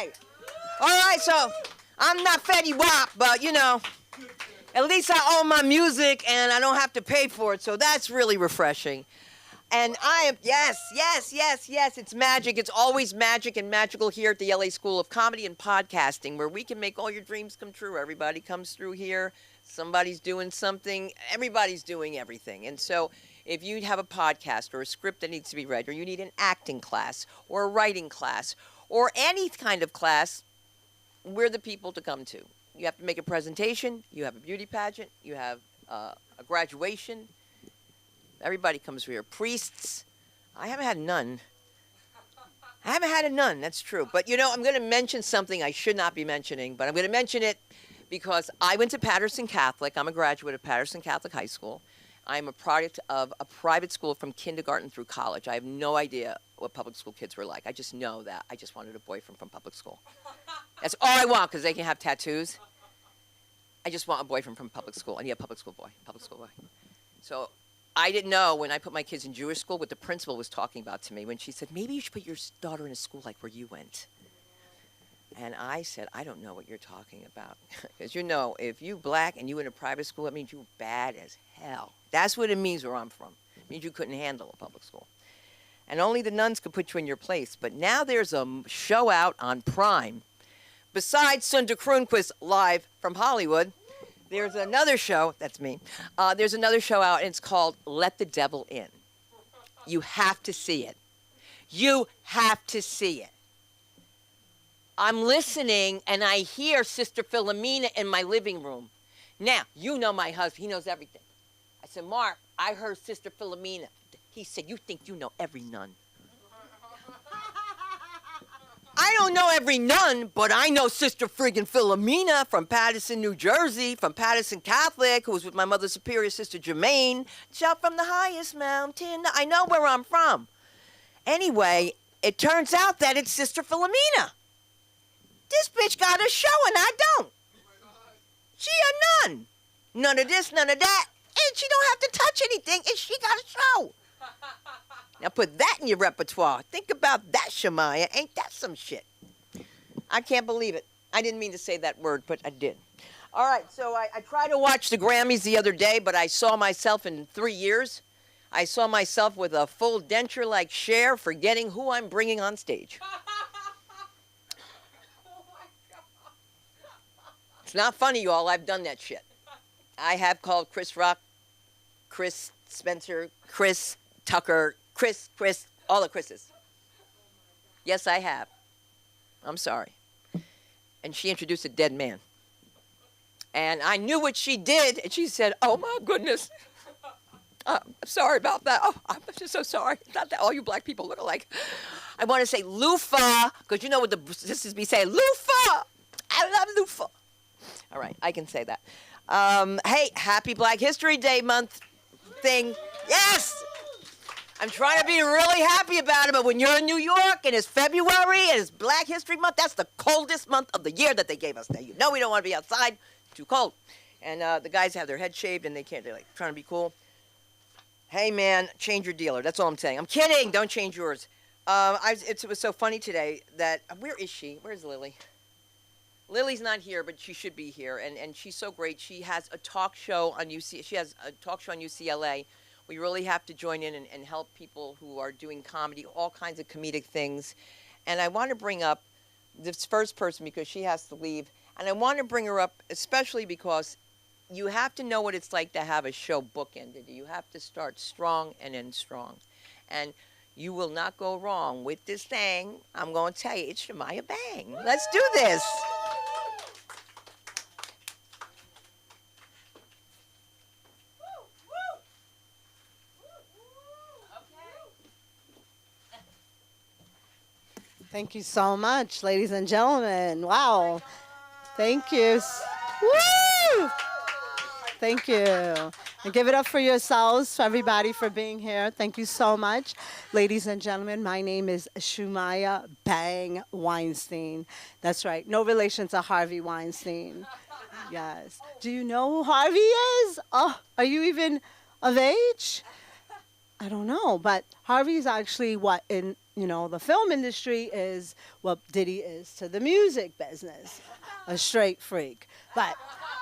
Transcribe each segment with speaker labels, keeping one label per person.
Speaker 1: Okay. All right, so I'm not Fetty Wap, but you know, at least I own my music and I don't have to pay for it, so that's really refreshing. And I am, yes, it's magic. It's always magic and magical here at the LA School of Comedy and Podcasting, where we can make all your dreams come true. Everybody comes through here. Somebody's doing something. Everybody's doing everything. And so if you have a podcast or a script that needs to be read, or you need an acting class or a writing class or any kind of class, we're the people to come to. You have to make a presentation. You have a beauty pageant. You have a graduation. Everybody comes here. Priests. I haven't had none. I haven't had a nun, that's true. But, you know, I'm going to mention something I should not be mentioning, but I'm going to mention it because I went to Patterson Catholic. I'm a graduate of Patterson Catholic High School. I'm a product of a private school from kindergarten through college. I have no idea what public school kids were like. I just know that I just wanted a boyfriend from public school. That's all I want, because they can have tattoos. I just want a boyfriend from public school. I need a public school boy. So I didn't know when I put my kids in Jewish school what the principal was talking about to me when she said, maybe you should put your daughter in a school like where you went. And I said, I don't know what you're talking about. Because, you know, if you black and you in a private school, that means you're bad as hell. That's what it means where I'm from. It means you couldn't handle a public school. And only the nuns could put you in your place. But now there's a show out on Prime. Besides Sunda Kronquist live from Hollywood, there's another show, that's me, there's another show out, and it's called Let the Devil In. You have to see it. You have to see it. I'm listening, and I hear Sister Philomena in my living room. Now, you know my husband. He knows everything. I said, Mark, I heard Sister Philomena. He said, you think you know every nun. I don't know every nun, but I know Sister friggin' Philomena from Paterson, New Jersey, from Paterson Catholic, who was with my mother's superior sister, Jermaine. Shout from the highest mountain. I know where I'm from. Anyway, it turns out that it's Sister Philomena. This bitch got a show and I don't. She a nun. None of this, none of that. And she don't have to touch anything, and she got a show. Now put that in your repertoire. Think about that, Shemaya. Ain't that some shit? I can't believe it. I didn't mean to say that word, but I did. All right, so I tried to watch the Grammys the other day, but I saw myself in 3 years. I saw myself with a full denture like Cher, forgetting who I'm bringing on stage. It's not funny, y'all. I've done that shit. I have called Chris Rock, Chris Spencer, Chris Tucker, Chris, all the Chris's. Yes, I have. I'm sorry. And she introduced a dead man. And I knew what she did, and she said, oh, my goodness. I'm sorry about that. Oh, I'm just so sorry. Not that all you black people look alike. I want to say loofah, because you know what the sisters be saying, loofah. I love loofah. All right, I can say that. Hey, happy Black History Day month thing. Yes! I'm trying to be really happy about it, but when you're in New York and it's February and it's Black History Month, that's the coldest month of the year that they gave us. Now, you know we don't want to be outside. It's too cold. And the guys have their head shaved and they're like trying to be cool. Hey, man, change your dealer. That's all I'm saying. I'm kidding. Don't change yours. It was so funny today that, where is she? Where's Lily? Lily's not here, but she should be here, and she's so great. She has a talk show on UCLA. We really have to join in and help people who are doing comedy, all kinds of comedic things. And I want to bring up this first person because she has to leave. And I want to bring her up especially because you have to know what it's like to have a show bookended. You have to start strong and end strong. And you will not go wrong with this thing. I'm going to tell you, it's Shemaya Bang. Let's do this.
Speaker 2: Thank you so much, ladies and gentlemen. Wow. Thank you. Woo! Thank you. And give it up for yourselves, for everybody for being here. Thank you so much. Ladies and gentlemen, my name is Shemaya Bang Weinstein. That's right. No relation to Harvey Weinstein. Yes. Do you know who Harvey is? Oh, are you even of age? I don't know, but Harvey's actually in the film industry is what Diddy is to the music business, a straight freak. But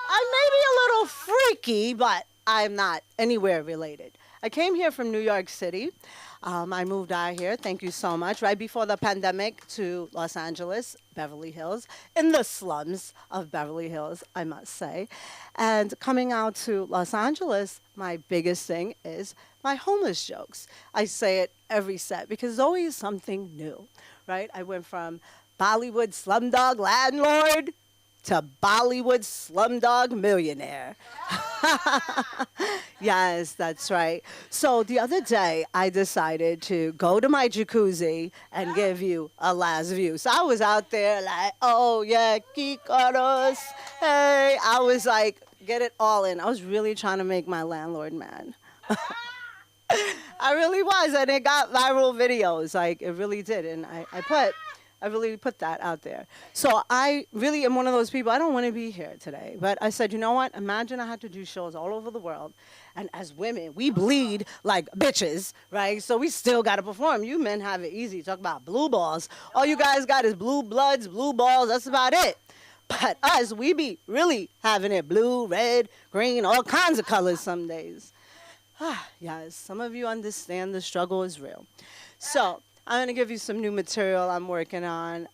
Speaker 2: I may be a little freaky, but I'm not anywhere related. I came here from New York City. I moved out here, thank you so much, right before the pandemic to Los Angeles, Beverly Hills, in the slums of Beverly Hills, I must say. And coming out to Los Angeles, my biggest thing is my homeless jokes. I say it every set because there's always something new, right? I went from Bollywood slumdog landlord to Bollywood slumdog millionaire. Yes, that's right. So the other day, I decided to go to my jacuzzi and give you a last view. So I was out there like, oh yeah, Kikaros, hey. I was like, get it all in. I was really trying to make my landlord mad. I really was, and it got viral videos. Like, it really did, and I really put that out there. So I really am one of those people, I don't want to be here today. But I said, you know what? Imagine I had to do shows all over the world. And as women, we bleed like bitches, right? So we still got to perform. You men have it easy. Talk about blue balls. All you guys got is blue bloods, blue balls. That's about it. But us, we be really having it blue, red, green, all kinds of colors some days. Yes, some of you understand the struggle is real. So I'm going to give you some new material I'm working on.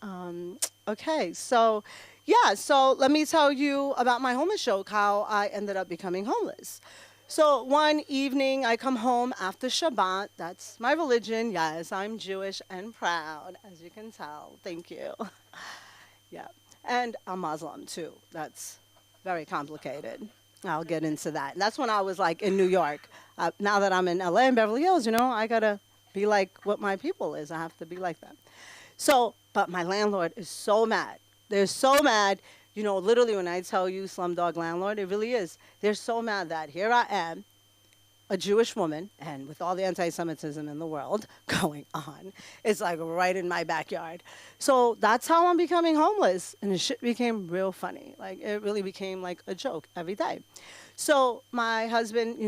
Speaker 2: Okay, so let me tell you about my homeless joke, how I ended up becoming homeless. So one evening, I come home after Shabbat. That's my religion. Yes, I'm Jewish and proud, as you can tell. Thank you. Yeah, and I'm Muslim, too. That's very complicated. I'll get into that. And that's when I was, like, in New York. Now that I'm in L.A. and Beverly Hills, I got to be like what my people is. I have to be like that. So, but my landlord is so mad. They're so mad. Literally when I tell you slumdog landlord, it really is. They're so mad that here I am, a Jewish woman, and with all the anti-Semitism in the world going on, it's like right in my backyard. So that's how I'm becoming homeless. And the shit became real funny. Like, it really became like a joke every day. So my husband,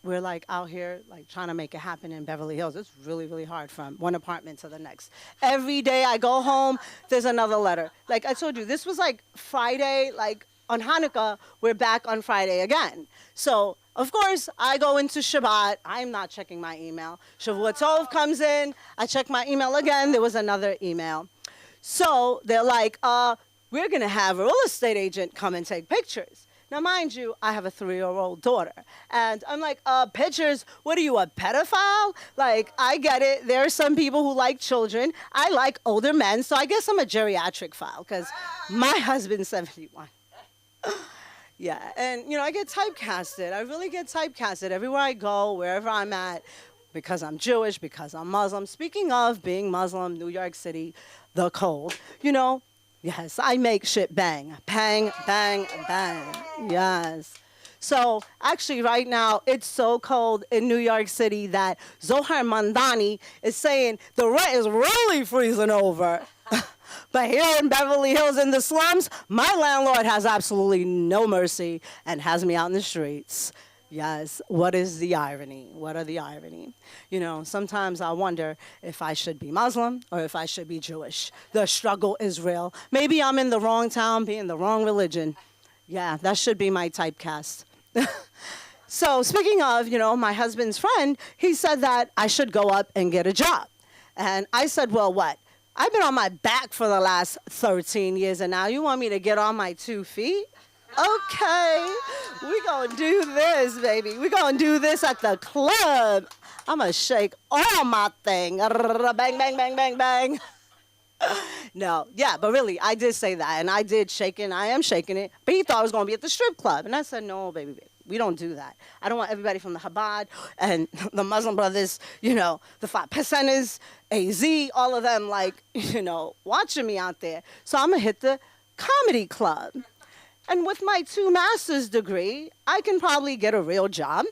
Speaker 2: we're like out here like trying to make it happen in Beverly Hills. It's really, really hard from one apartment to the next. Every day I go home, there's another letter. Like I told you, this was like Friday, like on Hanukkah, we're back on Friday again. So, of course, I go into Shabbat. I'm not checking my email. Shavua Tov comes in. I check my email again. There was another email. So they're like, we're going to have a real estate agent come and take pictures. Now, mind you, I have a 3-year-old daughter. And I'm like, pictures? What are you, a pedophile? Like, I get it. There are some people who like children. I like older men, so I guess I'm a geriatric file because my husband's 71. Yeah, and, I get typecasted. I really get typecasted everywhere I go, wherever I'm at, because I'm Jewish, because I'm Muslim. Speaking of being Muslim, New York City, the cold, yes, I make shit bang. Bang, bang, bang. Yes. So actually right now, it's so cold in New York City that Zohar Mandani is saying the rent is really freezing over. But here in Beverly Hills in the slums, my landlord has absolutely no mercy and has me out in the streets. Yes, what is the irony? What are the irony? Sometimes I wonder if I should be Muslim or if I should be Jewish. The struggle is real. Maybe I'm in the wrong town, being the wrong religion. Yeah, that should be my typecast. So speaking of, my husband's friend, he said that I should go up and get a job. And I said, well, what? I've been on my back for the last 13 years, and now you want me to get on my 2 feet? Okay, we gonna do this, baby. We gonna do this at the club. I'm gonna shake all my thing. Bang, bang, bang, bang, bang. No, yeah, but really, I did say that, and I did shake it. I am shaking it, but he thought I was gonna be at the strip club, and I said, no, baby. We don't do that. I don't want everybody from the Chabad and the Muslim brothers, the 5%ers, AZ, all of them, watching me out there. So I'm going to hit the comedy club. And with my 2 master's degree, I can probably get a real job.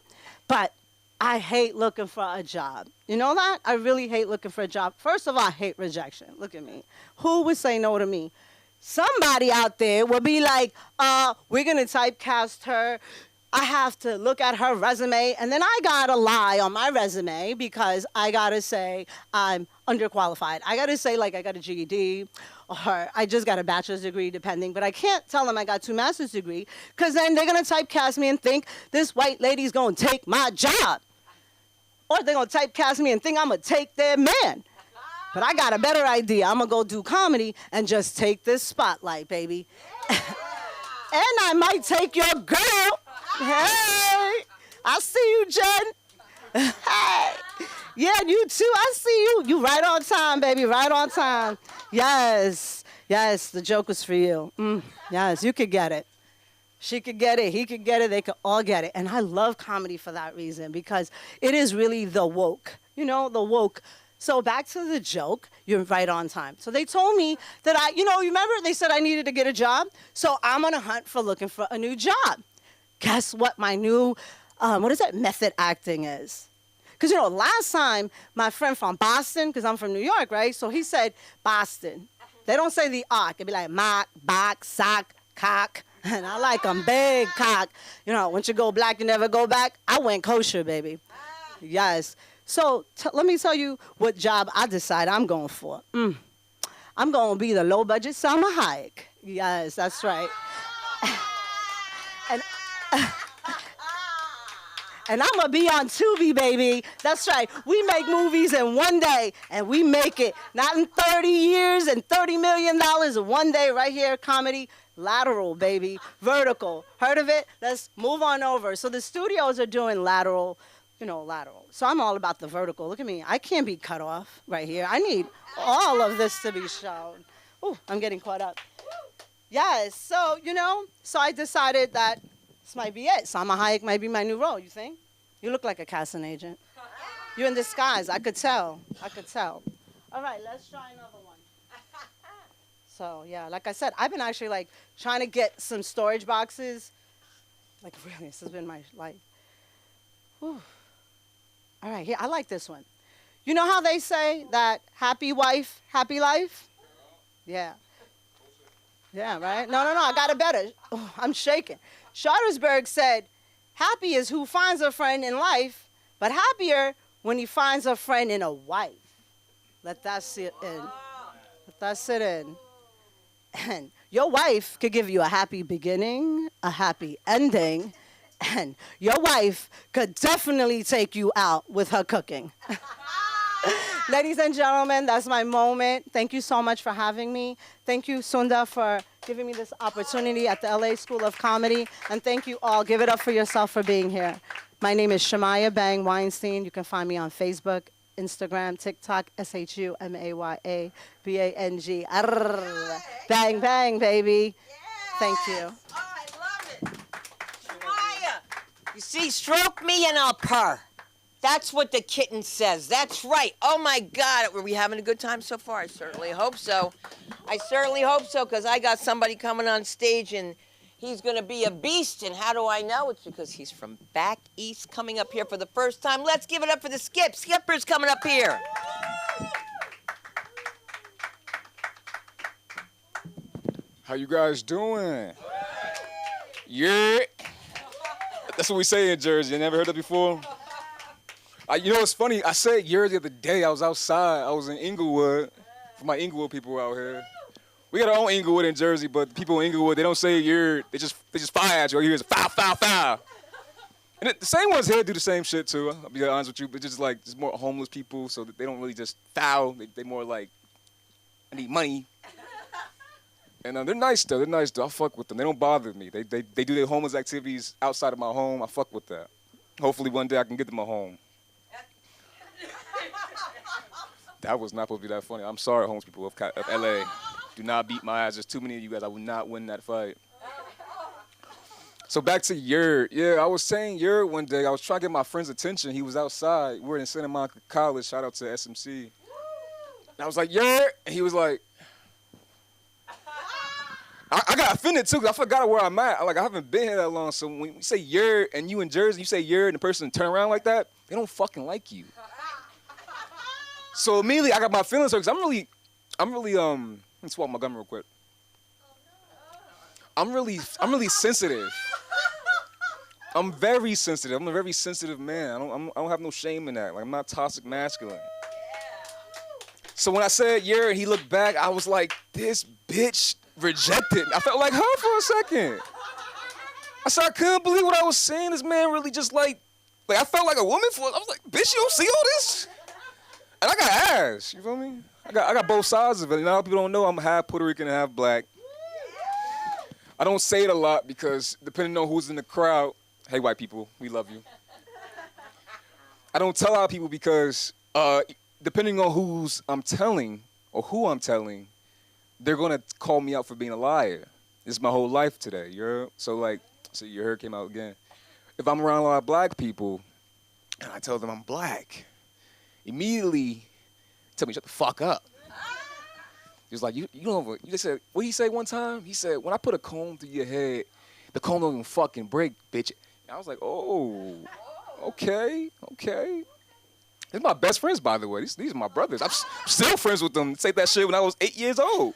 Speaker 2: But I hate looking for a job. You know that? I really hate looking for a job. First of all, I hate rejection. Look at me. Who would say no to me? Somebody out there would be like, we're going to typecast her. I have to look at her resume, and then I gotta lie on my resume because I gotta say I'm underqualified. I gotta say, like, I got a GED or I just got a bachelor's degree, depending, but I can't tell them I got 2 master's degree because then they're gonna typecast me and think this white lady's gonna take my job. Or they're gonna typecast me and think I'm gonna take their man. But I got a better idea. I'm gonna go do comedy and just take this spotlight, baby. And I might take your girl. Hey, I see you, Jen. Hey, yeah, you too. I see you. You right on time, baby. Right on time. Yes, yes. The joke was for you. Yes, you could get it. She could get it. He could get it. They could all get it. And I love comedy for that reason because it is really the woke. You know, the woke. So back to the joke, you're right on time. So they told me that you remember they said I needed to get a job? So I'm on a hunt for looking for a new job. Guess what my new, method acting is? Because, last time my friend from Boston, because I'm from New York, right? So he said Boston. They don't say the arc. It'd be like mock, bock, sock, cock. And I like them big cock. Once you go black, you never go back. I went kosher, baby. Yes. So let me tell you what job I decide I'm going for. I'm going to be the low-budget Salma Hayek. Yes, that's right. And I'm going to be on Tubi, baby. That's right. We make movies in one day, and we make it. Not in 30 years and $30 million in one day right here, comedy. Lateral, baby. Vertical. Heard of it? Let's move on over. So the studios are doing lateral. Lateral. So I'm all about the vertical. Look at me. I can't be cut off right here. I need all of this to be shown. Ooh, I'm getting caught up. Yes. So, so I decided that this might be it. Salma Hayek might be my new role, you think? You look like a casting agent. You're in disguise. I could tell. All right, let's try another one. So, yeah, like I said, I've been actually, trying to get some storage boxes. Really, this has been my life. Whew. All right, here, I like this one. You know how they say that happy wife, happy life? Yeah. Yeah, right? No, I got it better. Oh, I'm shaking. Chartersburg said, happy is who finds a friend in life, but happier when he finds a friend in a wife. Let that sit in. Let that sit in. And your wife could give you a happy beginning, a happy ending, and your wife could definitely take you out with her cooking. Ladies and gentlemen, that's my moment. Thank you so much for having me. Thank you, Sunda, for giving me this opportunity at the LA School of Comedy. And thank you all. Give it up for yourself for being here. My name is Shamaya Bang Weinstein. You can find me on Facebook, Instagram, TikTok, ShumayabAng. Bang, bang, baby. Thank you.
Speaker 1: You see, stroke me and I'll purr. That's what the kitten says. That's right. Oh, my God. Were we having a good time so far? I certainly hope so. Because I got somebody coming on stage, and he's going to be a beast. And how do I know? It's because he's from back east coming up here for the first time. Let's give it up for the Skip. Skipper's coming up here.
Speaker 3: How you guys doing? Yeah. That's what we say in Jersey. You never heard that before? It's funny. I said "yer" the other day. I was outside. I was in Inglewood. For my Inglewood people out here, we got our own Inglewood in Jersey, but the people in Inglewood, they don't say "yer." They just fire at you. All you hear is "foul, foul, foul." And the same ones here do the same shit too. I'll be honest with you, but just more homeless people, so that they don't really just foul. They more like, I need money. And they're nice though. I fuck with them. They don't bother me. They do their homeless activities outside of my home. I fuck with that. Hopefully one day I can get them a home. That was not supposed to be that funny. I'm sorry, homeless people of LA. Do not beat my ass. There's too many of you guys. I will not win that fight. So back to Yurt. Yeah, I was saying Yurt one day. I was trying to get my friend's attention. He was outside. We were in Santa Monica College. Shout out to SMC. And I was like, Yurt. And he was like, I got offended too, because I forgot where I'm at. I haven't been here that long. So when you say Yurt and you in Jersey, you say Yurt and the person turn around like that, they don't fucking like you. So immediately I got my feelings hurt, because I'm really, let me swallow my gum real quick. I'm really sensitive. I'm very sensitive. I'm a very sensitive man. I don't have no shame in that. Like, I'm not toxic masculine. So when I said yeah, and he looked back, I was like, this bitch rejected me. I felt like her for a second. I said, I couldn't believe what I was saying. This man really just like I felt like a woman for. I was like, bitch, you don't see all this? And I got ass. You feel me? I got both sides of it. And a lot of people don't know I'm half Puerto Rican and half black. I don't say it a lot because depending on who's in the crowd, hey, white people, we love you. I don't tell a lot of people because depending on who's I'm telling or who I'm telling, they're gonna call me out for being a liar. This is my whole life today. So your hair came out again. If I'm around a lot of black people and I tell them I'm black, immediately tell me shut the fuck up. He was like, you know, you just said, what did he say one time? He said, when I put a comb through your head, the comb don't even fucking break, bitch. And I was like, oh, okay. They're my best friends, by the way. These are my brothers. I'm still friends with them. Say that shit when I was 8 years old.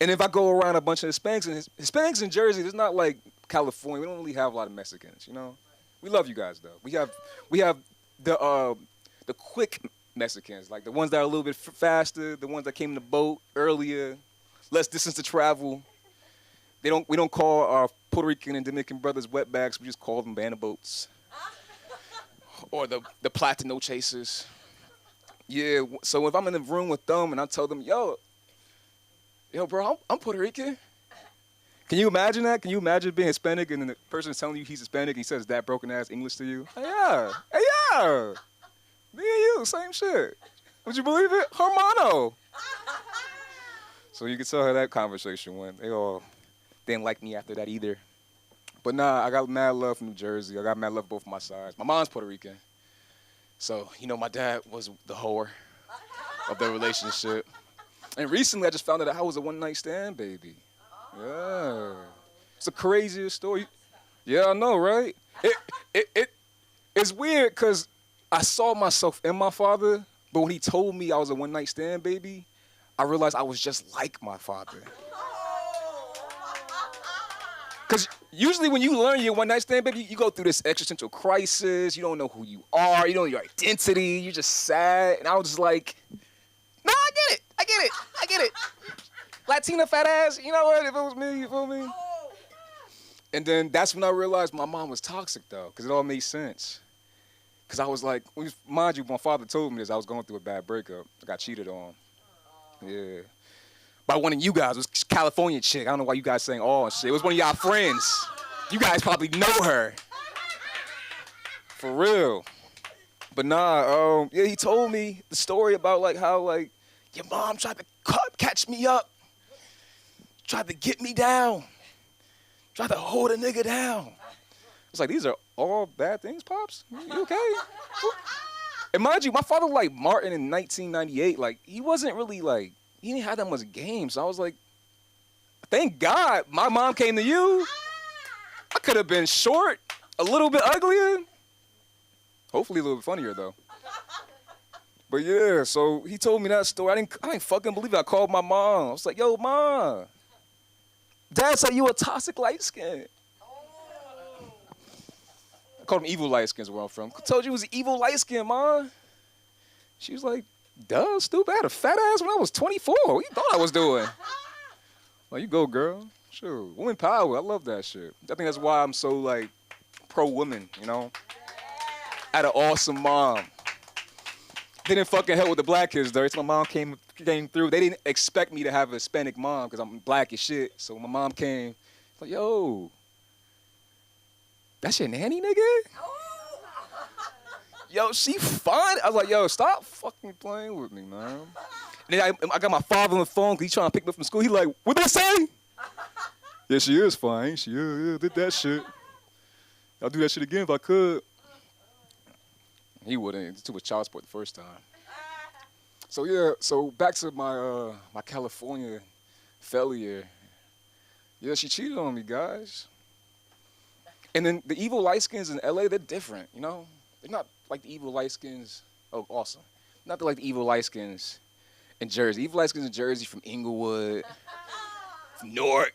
Speaker 3: And if I go around a bunch of Hispanics in Jersey, it's not like California. We don't really have a lot of Mexicans, you know? We love you guys, though. We have the quick Mexicans, like the ones that are a little bit faster, the ones that came in the boat earlier, less distance to travel. We don't call our Puerto Rican and Dominican brothers wetbacks. We just call them banana boats. Or the Platino chasers. Yeah, so if I'm in the room with them and I tell them, yo, bro, I'm Puerto Rican. Can you imagine that? Can you imagine being Hispanic and then the person is telling you he's Hispanic and he says that broken ass English to you? Hey, yeah. Me and you, same shit. Would you believe it? Hermano. So you can tell how that conversation went. They all didn't like me after that either. But nah, I got mad love from New Jersey. I got mad love both my sides. My mom's Puerto Rican. So, my dad was the whore of the relationship. And recently I just found out that I was a one-night stand baby. Yeah. It's the craziest story. Yeah, I know, right? It's weird because I saw myself in my father, but when he told me I was a one-night stand baby, I realized I was just like my father. Because usually when you learn you're one-night stand baby, you go through this existential crisis. You don't know who you are. You don't know your identity. You're just sad. And I was just like, no, I get it. Latina fat ass, you know what? If it was me, you feel me? And then that's when I realized my mom was toxic, though, because it all made sense. Because I was like, mind you, my father told me this. I was going through a bad breakup. I got cheated on. Yeah. By one of you guys. It was California chick. I don't know why you guys saying all shit. It was one of y'all friends. You guys probably know her. For real. But nah, yeah, he told me the story about like how like your mom tried to catch me up. Tried to get me down. Tried to hold a nigga down. It's like, these are all bad things, Pops? You okay? And mind you, my father like Martin in 1998. Like, he wasn't really like, he didn't have that much game. So I was like, thank God my mom came to you. I could have been short, a little bit uglier. Hopefully a little bit funnier, though. But yeah, so he told me that story. I didn't fucking believe it. I called my mom. I was like, yo, Mom. Dad said you a toxic light skin. I called him evil light skins where I'm from. I told you it was an evil light skin, Mom. She was like, duh, stupid. I had a fat ass when I was 24. What you thought I was doing? Like, you go, girl. Sure. Woman power. I love that shit. I think that's why I'm so, like, pro-woman, you know? I had an awesome mom. They didn't fucking help with the black kids, though. So my mom came through. They didn't expect me to have a Hispanic mom because I'm black as shit. So my mom came, like, yo, that's your nanny, nigga? Yo, she fine. I was like, yo, stop fucking playing with me, man. And then I got my father on the phone because he's trying to pick me up from school. He like, what they say? Yeah, she is fine, ain't she? Yeah, did that shit. I'll do that shit again if I could. He wouldn't. It was child support the first time. So yeah, so back to my my California failure. Yeah, she cheated on me, guys. And then the evil light skins in LA, they're different, you know? They're not like the evil light skins. Oh, awesome. Not like the evil light skins in Jersey. Evil light skins in Jersey from Inglewood, from Newark.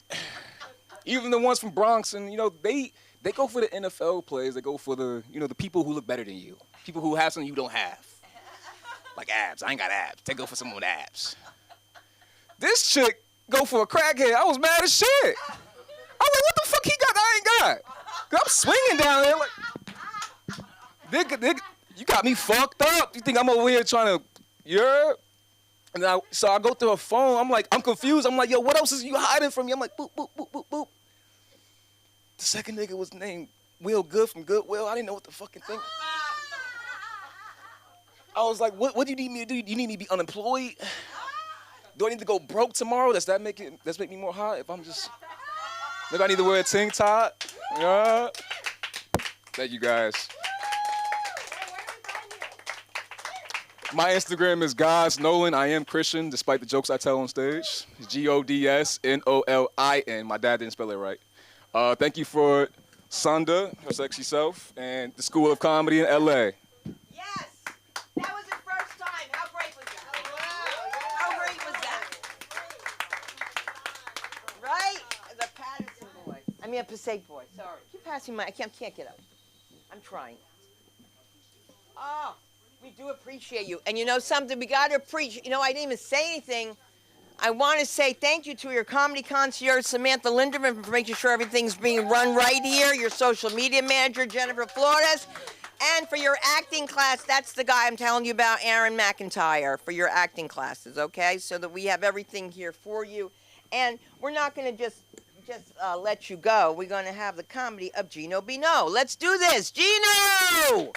Speaker 3: Even the ones from Bronx, and you know, they They go for the NFL players. They go for the, the people who look better than you. People who have something you don't have. Like abs. I ain't got abs. They go for someone with abs. This chick go for a crackhead. I was mad as shit. I was like, what the fuck he got that I ain't got? 'Cause I'm swinging down there like, nigga, you got me fucked up. You think I'm over here trying to, yeah? And so I go through her phone. I'm like, I'm confused. I'm like, yo, what else is you hiding from me? I'm like, boop, boop, boop, boop, boop. The second nigga was named Will Good from Goodwill. I didn't know what the fucking thing. I was like, what do you need me to do? You need me to be unemployed? Do I need to go broke tomorrow? Does that make me more hot? If I'm just, maybe I need to wear a tank top. Yeah. Thank you guys. My Instagram is Gods Nolan. I am Christian, despite the jokes I tell on stage. It's GODSNOLIN. My dad didn't spell it right. Thank you for Sunda, her sexy self, and the School of Comedy in LA.
Speaker 1: Yes, that was the first time. How great was that? Oh, wow. How great was that? Right? The Patterson boy. I mean, a Passaic boy. Sorry. Keep passing my. I can't get up. I'm trying. Oh. We do appreciate you. And you know something? We got to appreciate. You know, I didn't even say anything. I want to say thank you to your comedy concierge, Samantha Linderman, for making sure everything's being run right here, your social media manager, Jennifer Flores, and for your acting class. That's the guy I'm telling you about, Aaron McIntyre, for your acting classes, okay? So that we have everything here for you. And we're not going to just let you go. We're going to have the comedy of Gino Bino. Let's do this. Gino!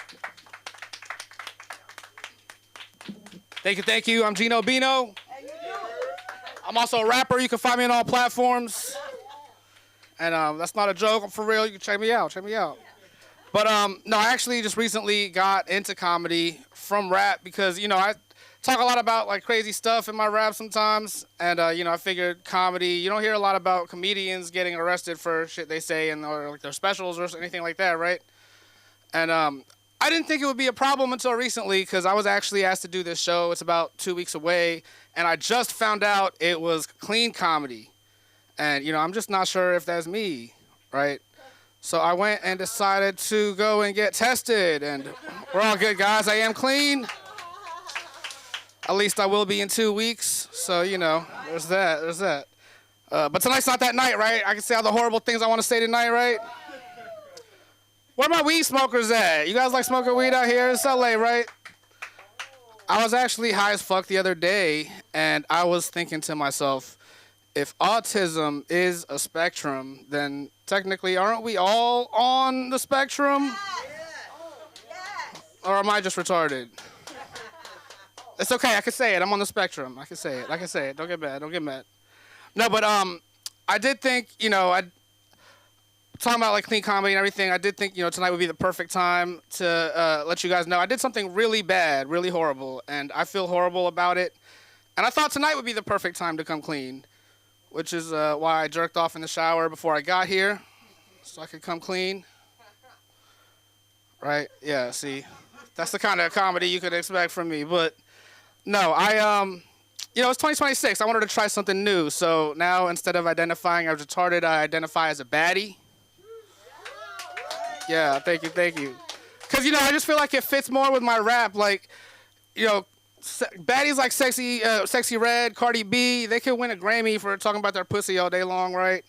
Speaker 4: Thank you. I'm Gino Bino. I'm also a rapper. You can find me on all platforms. And that's not a joke. I'm for real. You can check me out. But no, I actually just recently got into comedy from rap because, I talk a lot about like crazy stuff in my rap sometimes. And, I figured comedy, you don't hear a lot about comedians getting arrested for shit they say or like their specials or anything like that, right? And I didn't think it would be a problem until recently because I was actually asked to do this show. It's about 2 weeks away, and I just found out it was clean comedy. And, I'm just not sure if that's me, right? So I went and decided to go and get tested, and we're all good, guys. I am clean. At least I will be in 2 weeks, so, there's that. But tonight's not that night, right? I can say all the horrible things I want to say tonight, right? Where my weed smokers at? You guys like smoking weed out here? It's LA, right? I was actually high as fuck the other day, and I was thinking to myself, if autism is a spectrum, then technically aren't we all on the spectrum? Yes. Or am I just retarded? It's okay, I can say it. I'm on the spectrum. I can say it. Don't get mad. No, but I did think, talking about like clean comedy and everything, I did think, tonight would be the perfect time to let you guys know I did something really bad, really horrible, and I feel horrible about it. And I thought tonight would be the perfect time to come clean, which is why I jerked off in the shower before I got here, so I could come clean. Right? Yeah, see, that's the kind of comedy you could expect from me. But no, it's 2026. I wanted to try something new, so now instead of identifying as retarded, I identify as a baddie. Yeah, thank you. Because, I just feel like it fits more with my rap. Like, baddies like Sexy Red, Cardi B, they could win a Grammy for talking about their pussy all day long, right?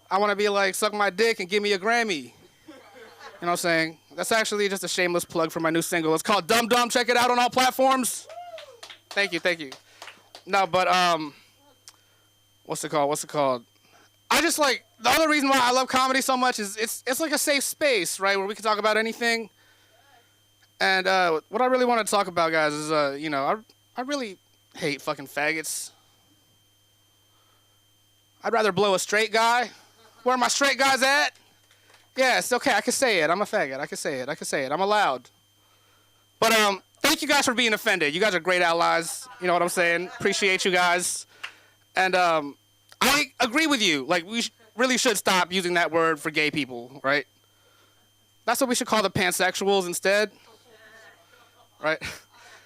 Speaker 4: I want to be like, suck my dick and give me a Grammy. You know what I'm saying? That's actually just a shameless plug for my new single. It's called Dum Dum. Check it out on all platforms. Thank you. No, but, what's it called? I just like, the other reason why I love comedy so much is it's like a safe space, right, where we can talk about anything. And what I really want to talk about, guys, is, I really hate fucking faggots. I'd rather blow a straight guy. Where are my straight guys at? Yeah, it's okay, I can say it. I'm a faggot. I can say it. I'm allowed. But thank you guys for being offended. You guys are great allies. You know what I'm saying? Appreciate you guys. And I agree with you. Like, we really should stop using that word for gay people, right? That's what we should call the pansexuals instead, right?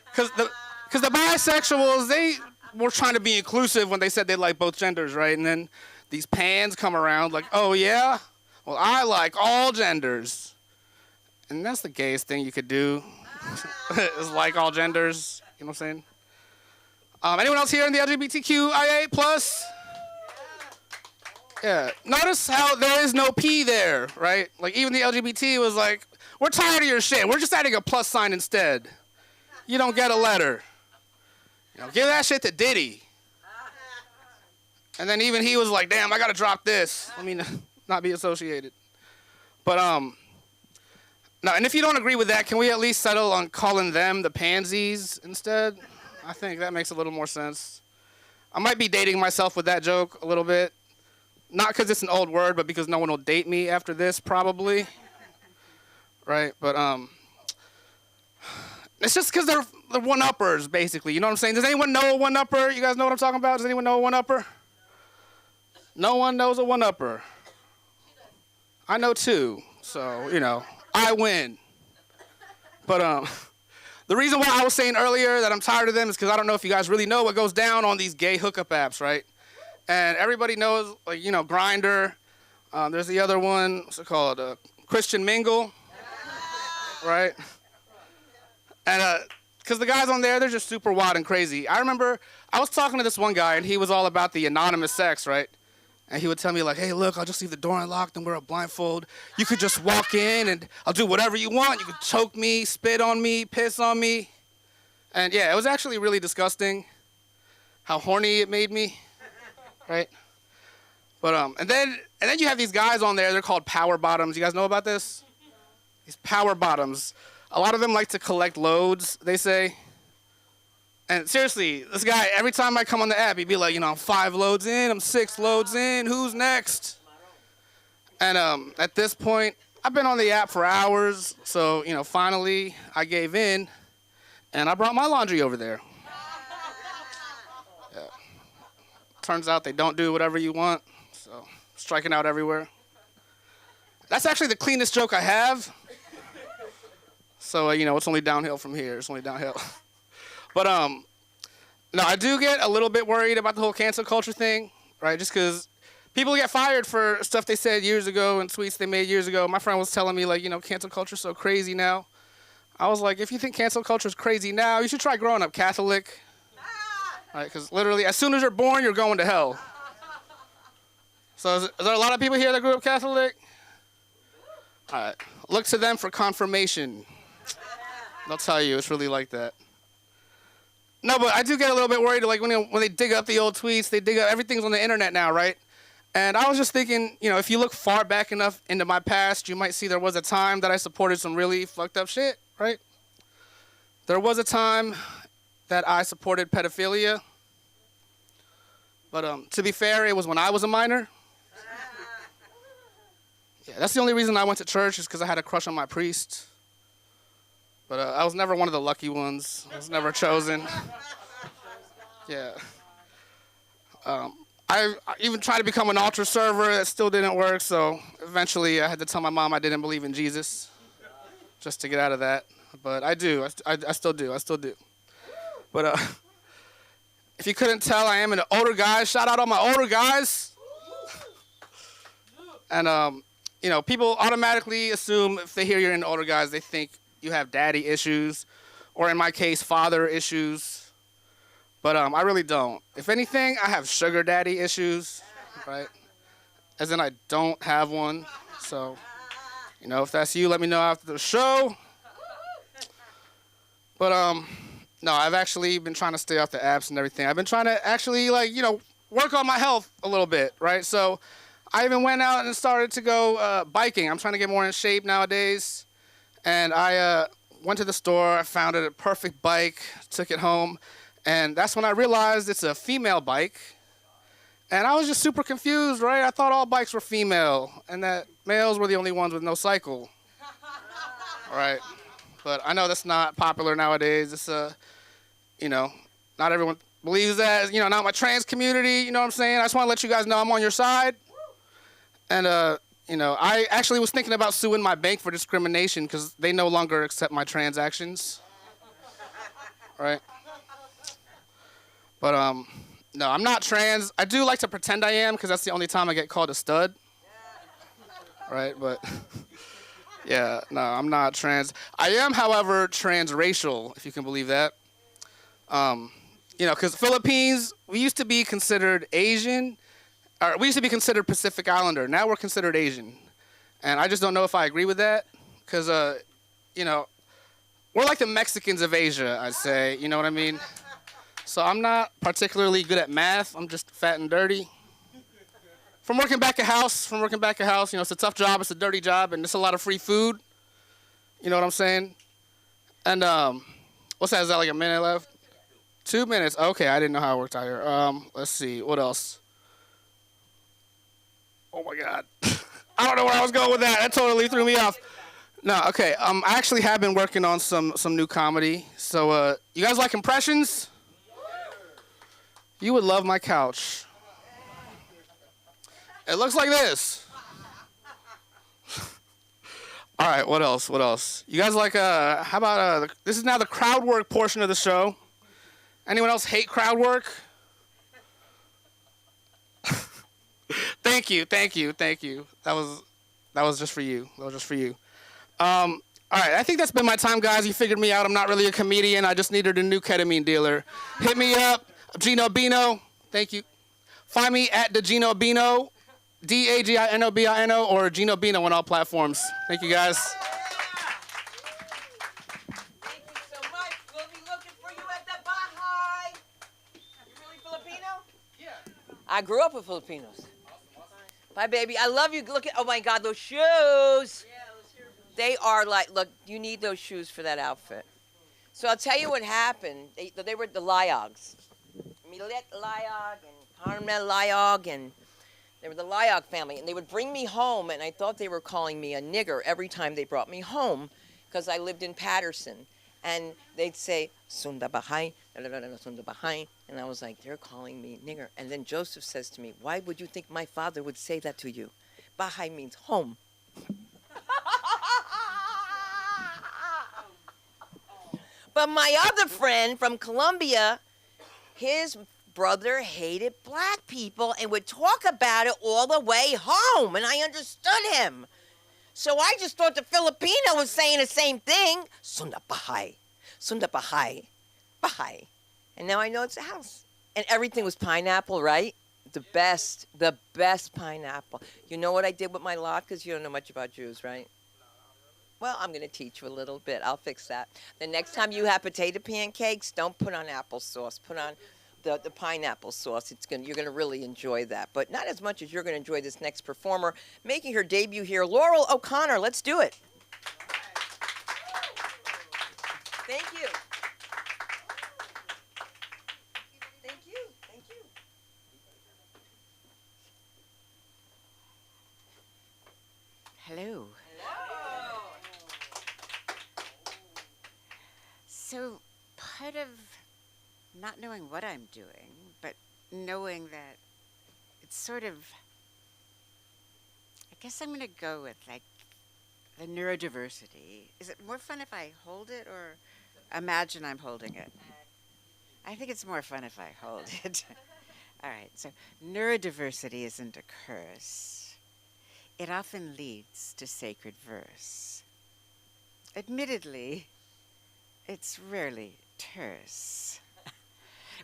Speaker 4: Because the bisexuals, they were trying to be inclusive when they said they like both genders, right? And then these pans come around like, oh yeah, Well, I like all genders. And that's the gayest thing you could do, is like all genders. You know what I'm saying? Anyone else here in the LGBTQIA plus? Yeah. Notice how there is no P there, right? Like even the LGBT was like, we're tired of your shit. We're just adding a plus sign instead. You don't get a letter. You know, give that shit to Diddy. And then even he was like, damn, I gotta drop this. Let me not be associated. But no, and if you don't agree with that, can we at least settle on calling them the pansies instead? I think that makes a little more sense. I might be dating myself with that joke a little bit. Not because it's an old word, but because no one will date me after this, probably. Right? But it's just because they're one-uppers, basically. You know what I'm saying? Does anyone know a one-upper? You guys know what I'm talking about? Does anyone know a one-upper? No one knows a one-upper. I know two, so, you know, I win. But the reason why I was saying earlier that I'm tired of them is because I don't know if you guys really know what goes down on these gay hookup apps, right? And everybody knows, like, you know, Grindr. There's the other one, what's it called? Christian Mingle, right? And because the guys on there, they're just super wild and crazy. I remember I was talking to this one guy, and he was all about the anonymous sex, right? And he would tell me, like, hey, look, I'll just leave the door unlocked and wear a blindfold. You could just walk in, and I'll do whatever you want. You could choke me, spit on me, piss on me. And, yeah, it was actually really disgusting how horny it made me, right? But and then you have these guys on there. They're called power bottoms. You guys know about this? These power bottoms. A lot of them like to collect loads, they say. And seriously, this guy, every time I come on the app, he'd be like, you know, I'm 5 loads in, I'm 6 loads in, who's next? And at this point, I've been on the app for hours, so, you know, finally I gave in, and I brought my laundry over there. Yeah. Turns out they don't do whatever you want, so striking out everywhere. That's actually the cleanest joke I have. So, you know, it's only downhill from here. It's only downhill. But, no, I do get a little bit worried about the whole cancel culture thing, right? Just because people get fired for stuff they said years ago and tweets they made years ago. My friend was telling me, like, you know, cancel culture's so crazy now. I was like, if you think cancel culture's crazy now, you should try growing up Catholic. Right? Because literally, as soon as you're born, you're going to hell. So is there a lot of people here that grew up Catholic? All right. Look to them for confirmation. They'll tell you it's really like that. No, but I do get a little bit worried, like, when they dig up the old tweets, they dig up, everything's on the internet now, right? And I was just thinking, you know, if you look far back enough into my past, you might see there was a time that I supported some really fucked up shit, right? There was a time that I supported pedophilia. But to be fair, it was when I was a minor. Yeah, that's the only reason I went to church, is because I had a crush on my priest. But I was never one of the lucky ones. I was never chosen. Yeah. I even tried to become an altar server. That still didn't work. So eventually I had to tell my mom I didn't believe in Jesus just to get out of that. But I do. I still do. I still do. But if you couldn't tell, I am an older guy. Shout out all my older guys. And, you know, people automatically assume if they hear you're into older guys, they think you have daddy issues, or in my case, father issues. But I really don't. If anything, I have sugar daddy issues, right? As in, I don't have one. So, you know, if that's you, let me know after the show. But no, I've actually been trying to stay off the apps and everything. I've been trying to actually, like, you know, work on my health a little bit, right? So I even went out and started to go biking. I'm trying to get more in shape nowadays. And I went to the store, I found a perfect bike, took it home, and that's when I realized it's a female bike. And I was just super confused, right? I thought all bikes were female, and that males were the only ones with no cycle. Right? But I know that's not popular nowadays. It's, you know, not everyone believes that. You know, not my trans community, you know what I'm saying? I just want to let you guys know I'm on your side. And, you know, I actually was thinking about suing my bank for discrimination because they no longer accept my transactions. Right? But, no, I'm not trans. I do like to pretend I am because that's the only time I get called a stud. right? But yeah, no, I'm not trans. I am, however, transracial, if you can believe that. Because Philippines, we used to be considered Asian, or we used to be considered Pacific Islander. Now we're considered Asian. And I just don't know if I agree with that, because, we're like the Mexicans of Asia, I'd say. You know what I mean? So I'm not particularly good at math. I'm just fat and dirty. From working back a house, it's a tough job, it's a dirty job, and it's a lot of free food. You know what I'm saying? And what's that? Is that like a minute left? 2 minutes. Okay, I didn't know how it worked out here. Let's see. What else? Oh my God. I don't know where I was going with that. That totally threw me off. No, okay. I actually have been working on some new comedy. So you guys like impressions? You would love my couch. It looks like this. All right, what else? You guys like, how about, this is now the crowd work portion of the show. Anyone else hate crowd work? Thank you. That was just for you. All right, I think that's been my time, guys. You figured me out. I'm not really a comedian. I just needed a new ketamine dealer. Hit me up, Gino Bino. Thank you. Find me at the Gino Bino, DAGINOBINO, or Gino Bino on all platforms. Thank you, guys.
Speaker 1: Thank you so much. We'll be looking for you at the Baha'i. You really Filipino?
Speaker 4: Yeah.
Speaker 1: I grew up with Filipinos. Bye, baby. I love you. Look at, oh my God, those shoes. They are like, look, you need those shoes for that outfit. So I'll tell you what happened. They were the Lyogs. Milet Lyog and Carmel Lyog, and they were the Lyog family. And they would bring me home, and I thought they were calling me a nigger every time they brought me home because I lived in Patterson. And they'd say, Sunda Baha'i, Sunda Baha'i. And I was like, they're calling me nigger. And then Joseph says to me, why would you think my father would say that to you? Baha'i means home. But my other friend from Colombia, his brother hated black people and would talk about it all the way home, and I understood him. So I just thought the Filipino was saying the same thing. Sunda Baha'i, Baha'i. And now I know it's a house. And everything was pineapple, right? The best pineapple. You know what I did with my lot? Because you don't know much about Jews, right? Well, I'm going to teach you a little bit. I'll fix that. The next time you have potato pancakes, don't put on applesauce. Put on the pineapple sauce. You're going to really enjoy that. But not as much as you're going to enjoy this next performer. Making her debut here, Laurel O'Connor. Let's do it. Thank you. Thank you. Thank you.
Speaker 5: Hello. So, part of not knowing what I'm doing, but knowing that it's sort of, I guess I'm going to go with like the neurodiversity. Is it more fun if I hold it or imagine I'm holding it? I think it's more fun if I hold it. All right, so neurodiversity isn't a curse. It often leads to sacred verse. Admittedly, it's rarely terse,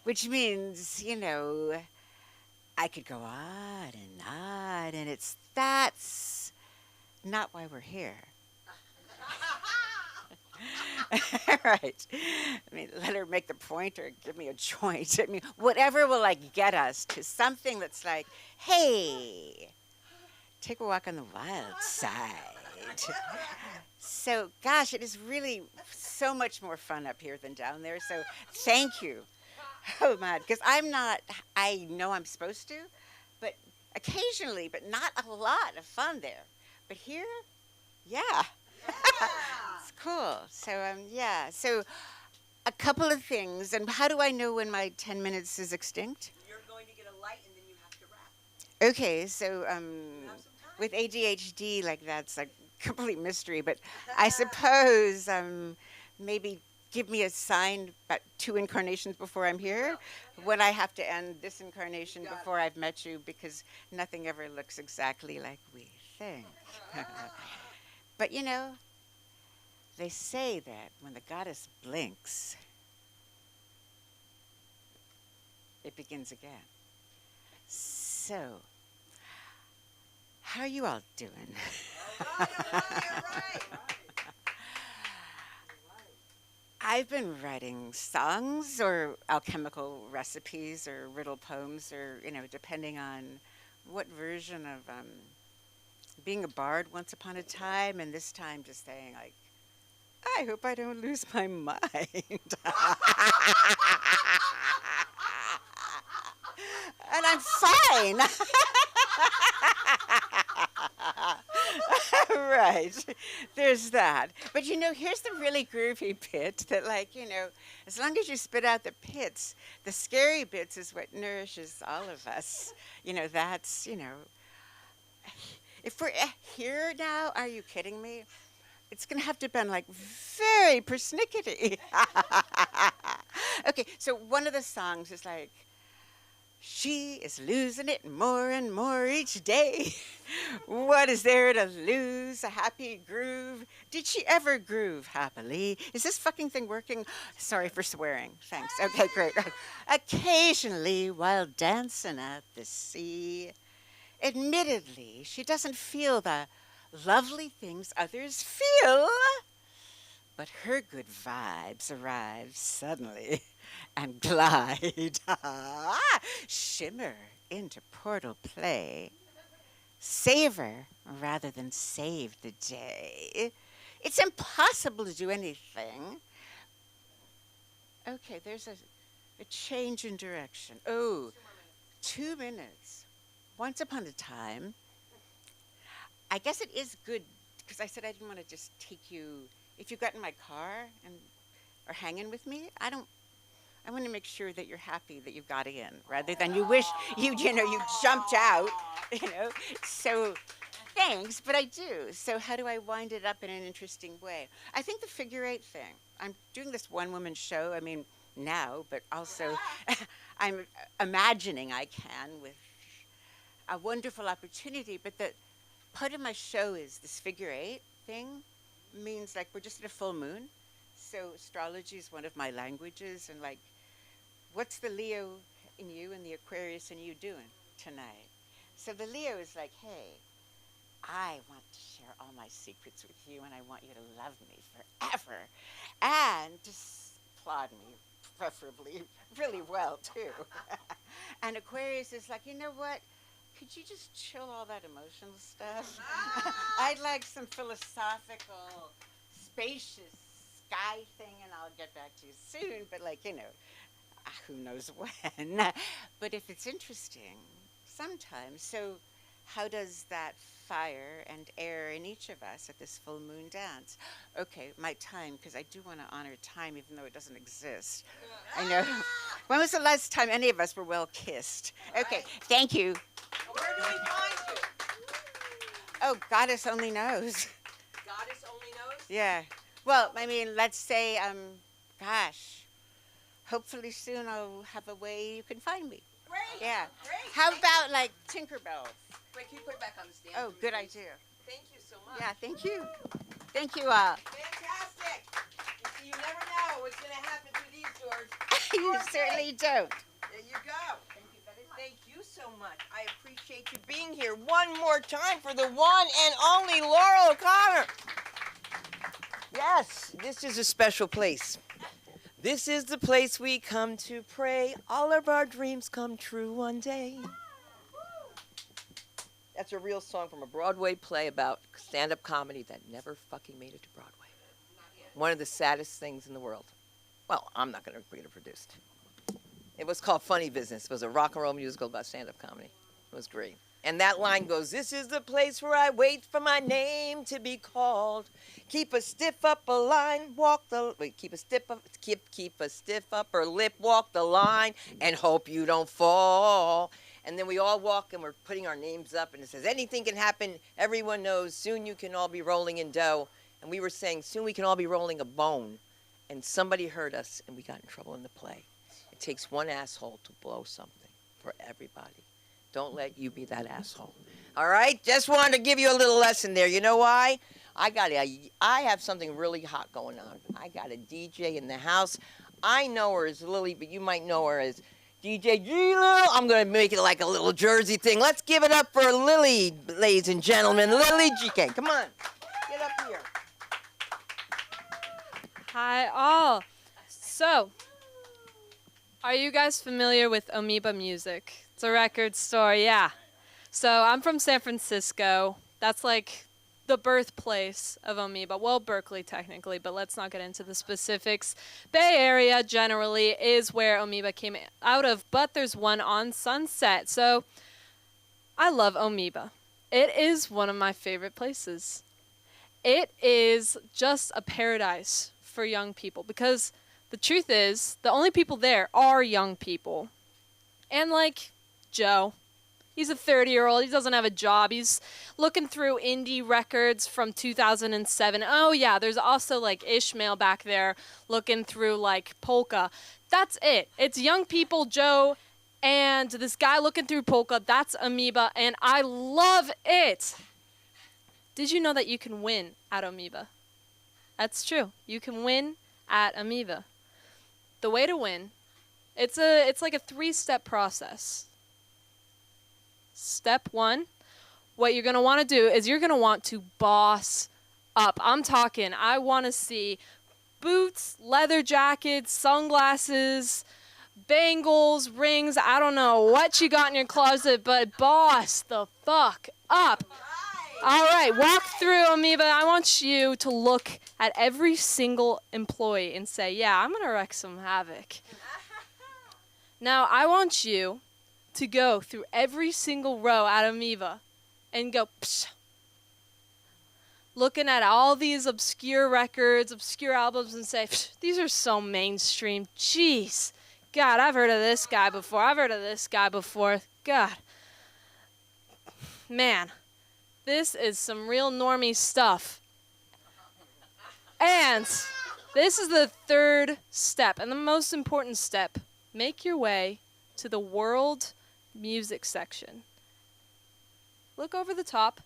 Speaker 5: which means, I could go on, and that's not why we're here. Right. I mean, let her make the point or give me a joint. I mean, whatever will, get us to something that's like, hey, take a walk on the wild side. So, gosh, it is really so much more fun up here than down there. So, thank you. Oh, man, because I know I'm supposed to, but occasionally, but not a lot of fun there. But here, yeah. It's cool. So, So, a couple of things. And how do I know when my 10 minutes is extinct?
Speaker 1: You're going to get a light and then you have to rap.
Speaker 5: Okay, so with ADHD, that's a complete mystery. But I suppose maybe give me a sign about 2 incarnations before I'm here, when I have to end this incarnation before I've met you, because nothing ever looks exactly like we think. But you know, they say that when the goddess blinks, it begins again. So, how are you all doing? I've been writing songs or alchemical recipes or riddle poems, or, you know, depending on what version of being a bard once upon a time, and this time just saying, like, I hope I don't lose my mind. And I'm fine. Right. There's that. But you know, here's the really groovy bit that, like, you know, as long as you spit out the pits, the scary bits is what nourishes all of us. You know, that's, you know, if we're here now, are you kidding me? It's going to have to have been like very persnickety. Okay, so one of the songs is like, she is losing it more and more each day. What is there to lose? A happy groove? Did she ever groove happily? Is this fucking thing working? Sorry for swearing. Thanks. Okay, great. Occasionally, while dancing at the sea, admittedly, she doesn't feel the lovely things others feel. But her good vibes arrive suddenly and glide, shimmer into portal play, savor rather than save the day. It's impossible to do anything. Okay, there's a change in direction. Oh, 2 minutes. Once upon a time, I guess it is good, because I said I didn't want to just take you. If you got in my car and are hanging with me, I want to make sure that you're happy that you got in, rather than you wish you jumped out, you know. So thanks, but I do. So how do I wind it up in an interesting way? I think the figure 8 thing. I'm doing this one-woman show, I mean, now, but also I'm imagining I can with a wonderful opportunity, but the part of my show is this figure 8 thing. Means like we're just at a full moon, so astrology is one of my languages, and like, what's the Leo in you and the Aquarius in you doing tonight? So the Leo is like, hey, I want to share all my secrets with you, and I want you to love me forever, and just applaud me, preferably really well too. And Aquarius is like, you know what? Could you just chill all that emotional stuff? I'd like some philosophical, spacious sky thing, and I'll get back to you soon. But, like, you know, who knows when. But if it's interesting, sometimes. So how does that fire and air in each of us at this full moon dance? Okay, my time, because I do want to honor time, even though it doesn't exist. I know. When was the last time any of us were well kissed? Okay, thank you.
Speaker 1: Where do we find you?
Speaker 5: Oh, goddess only knows.
Speaker 1: Goddess only knows?
Speaker 5: Yeah. Well, I mean, let's say, gosh, hopefully soon I'll have a way you can find me.
Speaker 1: Great.
Speaker 5: Yeah.
Speaker 1: Great.
Speaker 5: How about, like, Tinkerbell?
Speaker 1: Wait, can you put it back on the stand?
Speaker 5: Oh, good idea.
Speaker 1: Thank you so much.
Speaker 5: Yeah, thank you. Thank you all.
Speaker 1: Fantastic. You see, you never know what's going to happen to these doors.
Speaker 5: You certainly don't.
Speaker 1: There you go. Thank you so much. I appreciate you being here one more time for the one and only Laurel O'Connor. Yes, this is a special place. This is the place we come to pray. All of our dreams come true one day. That's a real song from a Broadway play about stand-up comedy that never fucking made it to Broadway. One of the saddest things in the world. Well, I'm not going to get it produced. It was called Funny Business. It was a rock and roll musical about stand-up comedy. It was great. And that line goes, this is the place where I wait for my name to be called. Keep a stiff upper line, keep a stiff upper lip, walk the line, and hope you don't fall. And then we all walk and we're putting our names up, and it says, anything can happen, everyone knows, soon you can all be rolling in dough. And we were saying, soon we can all be rolling a bone. and somebody heard us and we got in trouble in the play. It takes one asshole to blow something for everybody. Don't let you be that asshole. All right? Just wanted to give you a little lesson there. You know why? I have something really hot going on. I got a DJ in the house. I know her as Lily, but you might know her as DJ G-Lil. I'm going to make it like a little Jersey thing. Let's give it up for Lily, ladies and gentlemen. Lily GK. Come on. Get up here.
Speaker 6: Hi, all. So, are you guys familiar with Amoeba Music? It's a record store, yeah. So, I'm from San Francisco. That's like the birthplace of Amoeba. Well, Berkeley, technically, but let's not get into the specifics. Bay Area, generally, is where Amoeba came out of, but there's one on Sunset. So, I love Amoeba. It is one of my favorite places. It is just a paradise for young people because the truth is the only people there are young people. And like Joe, he's a 30-year-old. He doesn't have a job. He's looking through indie records from 2007. Oh, yeah, there's also like Ishmael back there looking through like polka. That's it. It's young people, Joe, and this guy looking through polka. That's Amoeba, and I love it. Did you know that you can win at Amoeba? That's true. You can win at Amoeba. The way to win, it's like a 3-step process. Step 1, what you're going to want to do is you're going to want to boss up. I'm talking, I want to see boots, leather jackets, sunglasses, bangles, rings. I don't know what you got in your closet, but boss the fuck up. All right, walk through Amoeba. I want you to look at every single employee and say, yeah, I'm going to wreak some havoc. Now, I want you to go through every single row at Amoeba and go, psh, looking at all these obscure records, obscure albums, and say, these are so mainstream. Jeez. God, I've heard of this guy before. I've heard of this guy before. God. Man. This is some real normie stuff. And this is the 3rd step, and the most important step. Make your way to the world music section. Look over the top,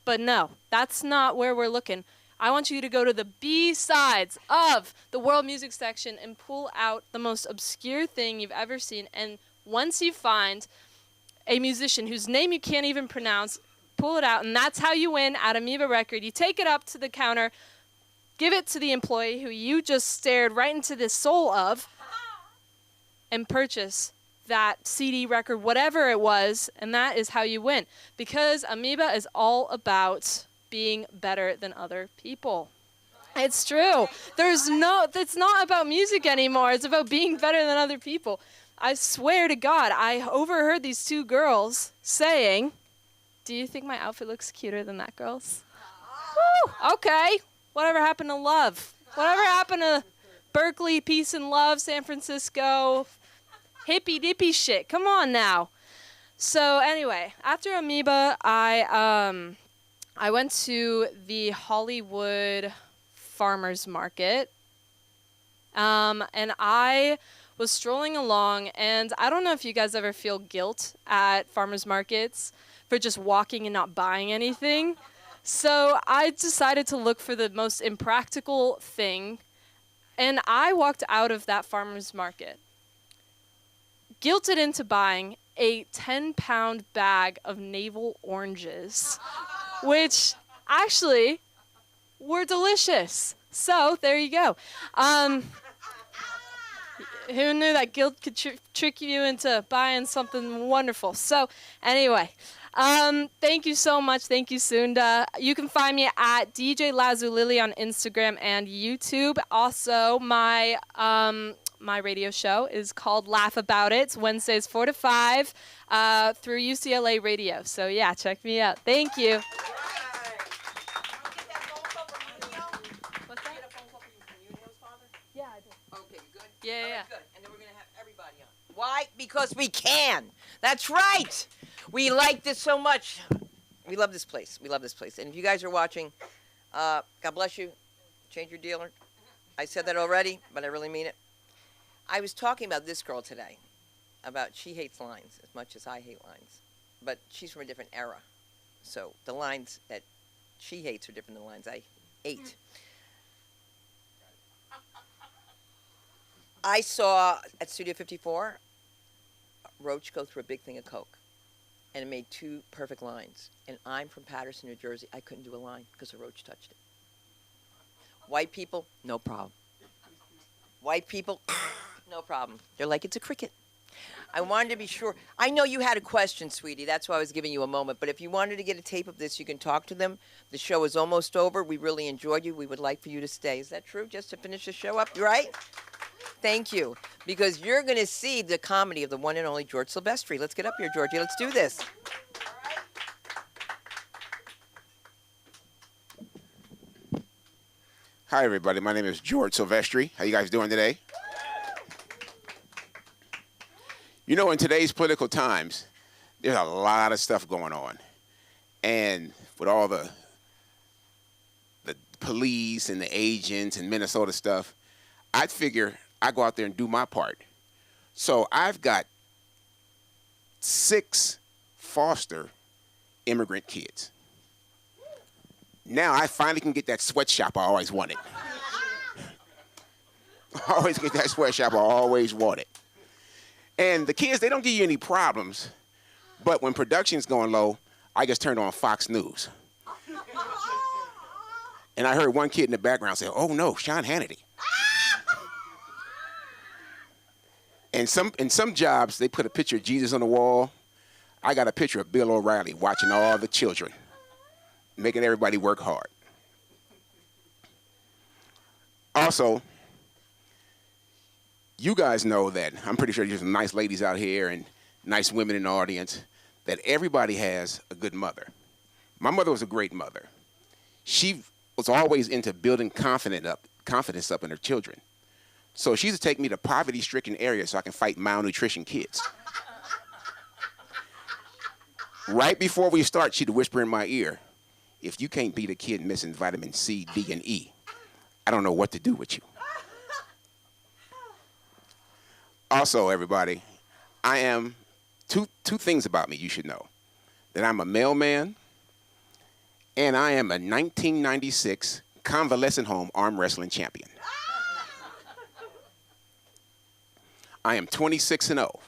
Speaker 6: but no, that's not where we're looking. I want you to go to the B-sides of the world music section and pull out the most obscure thing you've ever seen. And once you find a musician whose name you can't even pronounce, pull it out, and that's how you win at Amoeba Record. You take it up to the counter, give it to the employee who you just stared right into the soul of, and purchase that CD record, whatever it was, and that is how you win. Because Amoeba is all about being better than other people. It's true. It's not about music anymore. It's about being better than other people. I swear to God, I overheard these 2 girls saying, do you think my outfit looks cuter than that girl's? Woo! Okay. Whatever happened to love? Whatever happened to Berkeley, peace and love, San Francisco, hippy dippy shit? Come on now. So anyway, after Amoeba, I went to the Hollywood Farmers Market, and I was strolling along, and I don't know if you guys ever feel guilt at farmers markets for just walking and not buying anything. So I decided to look for the most impractical thing, and I walked out of that farmer's market, guilted into buying a 10-pound bag of navel oranges, which actually were delicious. So there you go. Who knew that guilt could trick you into buying something wonderful? So anyway, thank you so much. Thank you, Sunda. You can find me at DJ Lazulili on Instagram and YouTube. Also, my radio show is called Laugh About It. It's Wednesdays 4 to 5 through UCLA Radio. So yeah, check me out. Thank you. Yeah.
Speaker 1: Good. And then we're going to have everybody on. Why? Because we can. That's right. We like this so much. We love this place. We love this place. And if you guys are watching, God bless you. Change your dealer. I said that already, but I really mean it. I was talking about this girl today, about she hates lines as much as I hate lines, but she's from a different era. So the lines that she hates are different than the lines I hate. I saw at Studio 54 Roach go through a big thing of Coke, and it made 2 perfect lines. And I'm from Paterson, New Jersey. I couldn't do a line because a roach touched it. White people, no problem. White people, no problem. They're like, it's a cricket. I wanted to be sure. I know you had a question, sweetie. That's why I was giving you a moment. But if you wanted to get a tape of this, you can talk to them. The show is almost over. We really enjoyed you. We would like for you to stay. Is that true? Just to finish the show up, right? Thank you. Because you're going to see the comedy of the one and only George Silvestri. Let's get up here, Georgie. Let's do this.
Speaker 7: Hi, everybody. My name is George Silvestri. How you guys doing today? You know, in today's political times, there's a lot of stuff going on. And with all the police and the agents and Minnesota stuff, I'd figure I go out there and do my part. So I've got 6 foster immigrant kids. Now I finally can get that sweatshop I always wanted. I always get that sweatshop I always wanted. And the kids, they don't give you any problems, but when production's going low, I just turned on Fox News. And I heard one kid in the background say, "Oh no, Sean Hannity." And in some jobs, they put a picture of Jesus on the wall. I got a picture of Bill O'Reilly watching all the children, making everybody work hard. Also, you guys know that, I'm pretty sure there's some nice ladies out here and nice women in the audience, that everybody has a good mother. My mother was a great mother. She was always into building confidence up in her children. So she used to take me to poverty-stricken areas so I can fight malnutrition kids. Right before we start, she'd whisper in my ear, "If you can't beat a kid missing vitamin C, D, and E, I don't know what to do with you." Also, everybody, I am two things about me you should know. That I'm a mailman, and I am a 1996 convalescent home arm wrestling champion. I am 26-0.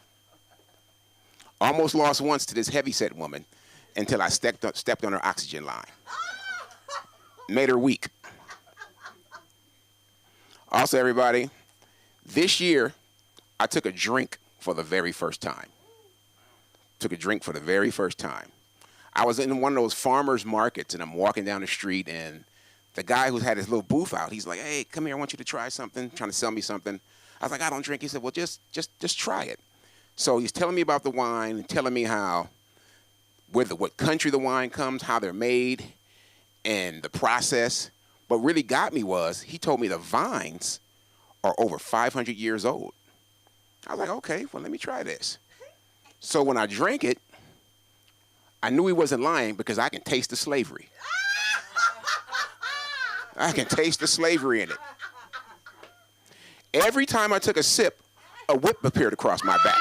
Speaker 7: Almost lost once to this heavyset woman until I stepped on her oxygen line. Made her weak. Also, everybody, this year, I took a drink for the very first time. Took a drink for the very first time. I was in one of those farmers markets, and I'm walking down the street, and the guy who had his little booth out, he's like, "Hey, come here, I want you to try something," trying to sell me something. I was like, "I don't drink." He said, "Well, just try it." So he's telling me about the wine and telling me how, what country the wine comes, how they're made, and the process. What really got me was he told me the vines are over 500 years old. I was like, okay, well, let me try this. So when I drank it, I knew he wasn't lying because I can taste the slavery. I can taste the slavery in it. Every time I took a sip, a whip appeared across my back.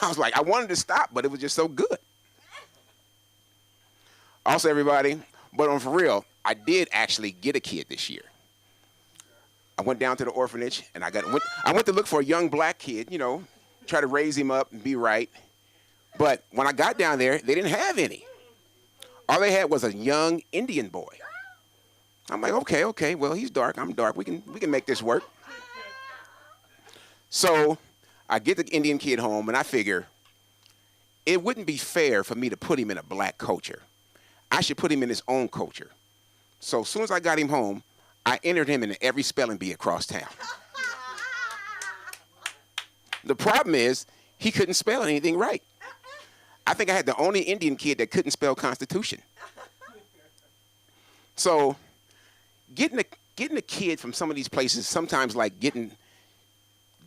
Speaker 7: I was like, I wanted to stop, but it was just so good. Also, everybody, but on for real, I did actually get a kid this year. I went down to the orphanage, and I went to look for a young black kid, you know, try to raise him up and be right. But when I got down there, they didn't have any. All they had was a young Indian boy. I'm like, okay, well, he's dark, I'm dark. We can make this work. So I get the Indian kid home, and I figure it wouldn't be fair for me to put him in a black culture. I should put him in his own culture. So as soon as I got him home, I entered him in every spelling bee across town. The problem is, he couldn't spell anything right. I think I had the only Indian kid that couldn't spell Constitution. So getting a kid from some of these places, sometimes like getting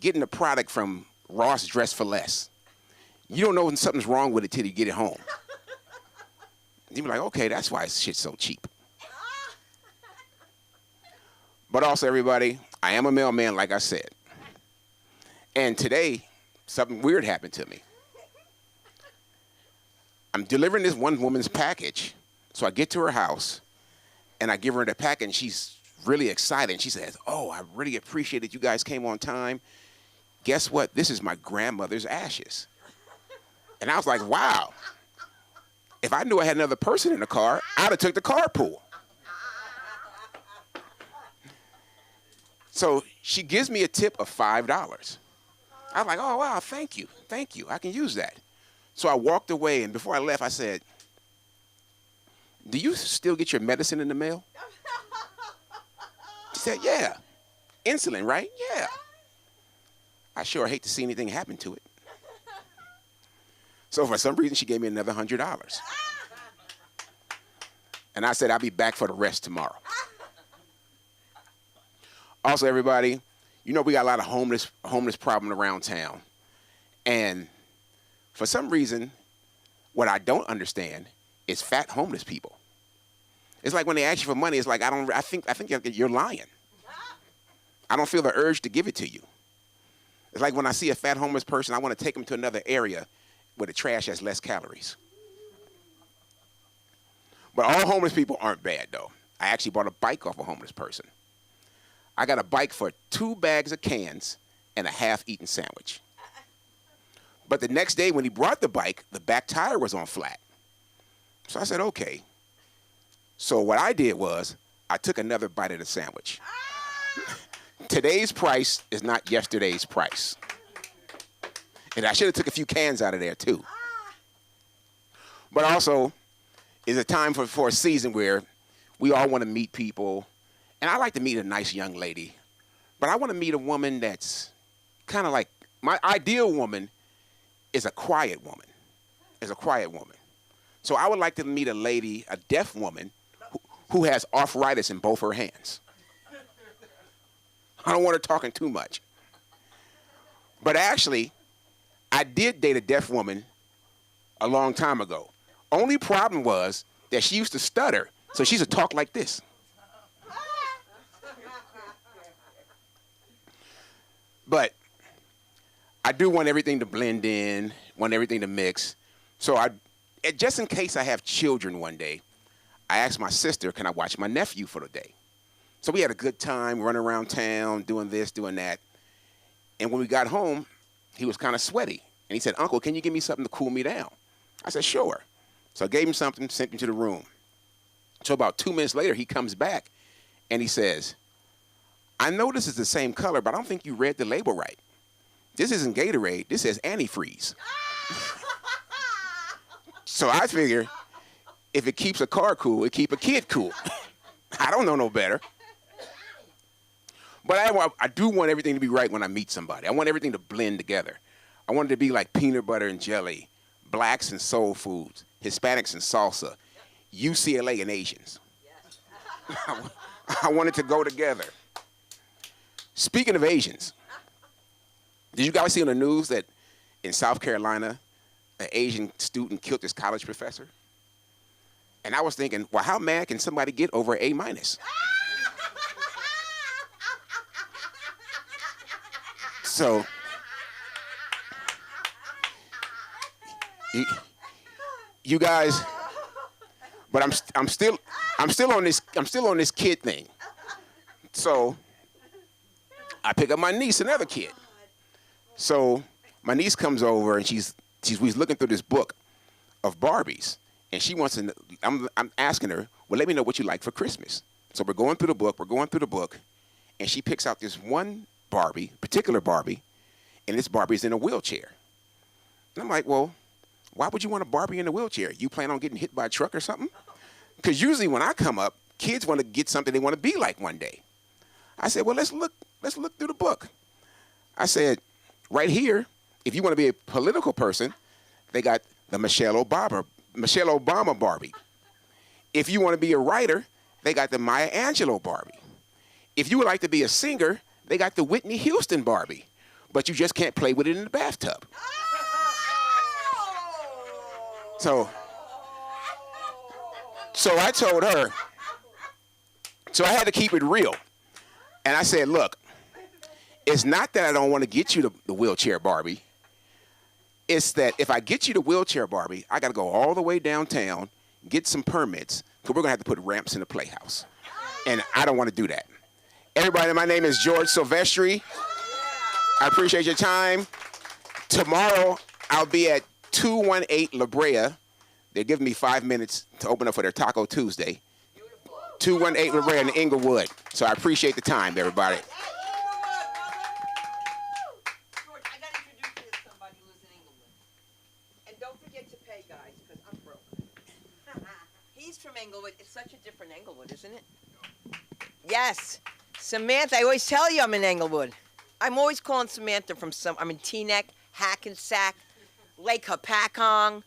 Speaker 7: a product from Ross Dress for Less. You don't know when something's wrong with it till you get it home. You be like, okay, that's why shit's so cheap. But also, everybody, I am a mailman, like I said. And today, something weird happened to me. I'm delivering this one woman's package. So I get to her house, and I give her the package, and she's really excited. And she says, oh, I really appreciate that you guys came on time. Guess what? This is my grandmother's ashes. And I was like, wow. If I knew I had another person in the car, I'd have took the carpool. So she gives me a tip of $5. I was like, oh, wow, thank you. Thank you. I can use that. So I walked away, and before I left, I said, do you still get your medicine in the mail? She said, yeah. Insulin, right? Yeah. I sure hate to see anything happen to it. So for some reason, she gave me another $100. And I said, I'll be back for the rest tomorrow. Also, everybody, you know we got a lot of homeless problem around town. And for some reason, what I don't understand is fat homeless people. It's like when they ask you for money, it's like, I think you're lying. I don't feel the urge to give it to you. It's like when I see a fat homeless person, I want to take them to another area where the trash has less calories. But all homeless people aren't bad, though. I actually bought a bike off a homeless person. I got a bike for 2 bags of cans and a half-eaten sandwich. But the next day when he brought the bike, the back tire was on flat. So I said, okay. So what I did was I took another bite of the sandwich. Today's price is not yesterday's price. And I should have took a few cans out of there too. But also, it's a time for a season where we all want to meet people. And I like to meet a nice young lady. But I want to meet a woman that's kind of like, my ideal woman is a quiet woman. So I would like to meet a lady, a deaf woman, who has arthritis in both her hands. I don't want her talking too much. But actually, I did date a deaf woman a long time ago. Only problem was that she used to stutter, so she used to talk like this. But I do want everything to blend in, want everything to mix. So just in case I have children one day, I asked my sister, can I watch my nephew for the day? So we had a good time running around town, doing this, doing that. And when we got home, he was kind of sweaty. And he said, Uncle, can you give me something to cool me down? I said, sure. So I gave him something, sent him to the room. So about 2 minutes later, he comes back, and he says, I know this is the same color, but I don't think you read the label right. This isn't Gatorade. This says antifreeze. So I figure if it keeps a car cool, it keep a kid cool. I don't know no better. But I do want everything to be right when I meet somebody. I want everything to blend together. I want it to be like peanut butter and jelly, blacks and soul foods, Hispanics and salsa, UCLA and Asians. I want it to go together. Speaking of Asians, did you guys see on the news that in South Carolina, an Asian student killed his college professor? And I was thinking, well, how mad can somebody get over an A-? So, you guys, but I'm still on this kid thing. So, I pick up my niece, another kid. So my niece comes over and she's looking through this book of Barbies, and she wants to know, I'm asking her, well, let me know what you like for Christmas. So we're going through the book, and she picks out this one Barbie, particular Barbie, and this Barbie's in a wheelchair. And I'm like, well, why would you want a Barbie in a wheelchair? You plan on getting hit by a truck or something? Because usually when I come up, kids want to get something they want to be like one day. I said, well, let's look through the book. I said, right here, if you want to be a political person, they got the Michelle Obama Barbie. If you want to be a writer, they got the Maya Angelou Barbie. If you would like to be a singer, they got the Whitney Houston Barbie. But you just can't play with it in the bathtub. So I told her, so I had to keep it real. And I said, look, it's not that I don't want to get you the wheelchair Barbie. It's that if I get you the wheelchair Barbie, I got to go all the way downtown, get some permits, because we're going to have to put ramps in the playhouse. And I don't want to do that. Everybody, my name is George Silvestri. I appreciate your time. Tomorrow, I'll be at 218 La Brea. They're giving me 5 minutes to open up for their Taco Tuesday. 218 La Brea in Inglewood. So I appreciate the time, everybody.
Speaker 1: George, I got to introduce you to somebody who lives in Inglewood. And don't forget to pay, guys, because I'm broke. He's from Inglewood. It's such a different Inglewood, isn't it? Yes. Samantha, I always tell you I'm in Englewood. I'm always calling Samantha from I'm in Teaneck, Hackensack, Lake Hopatcong,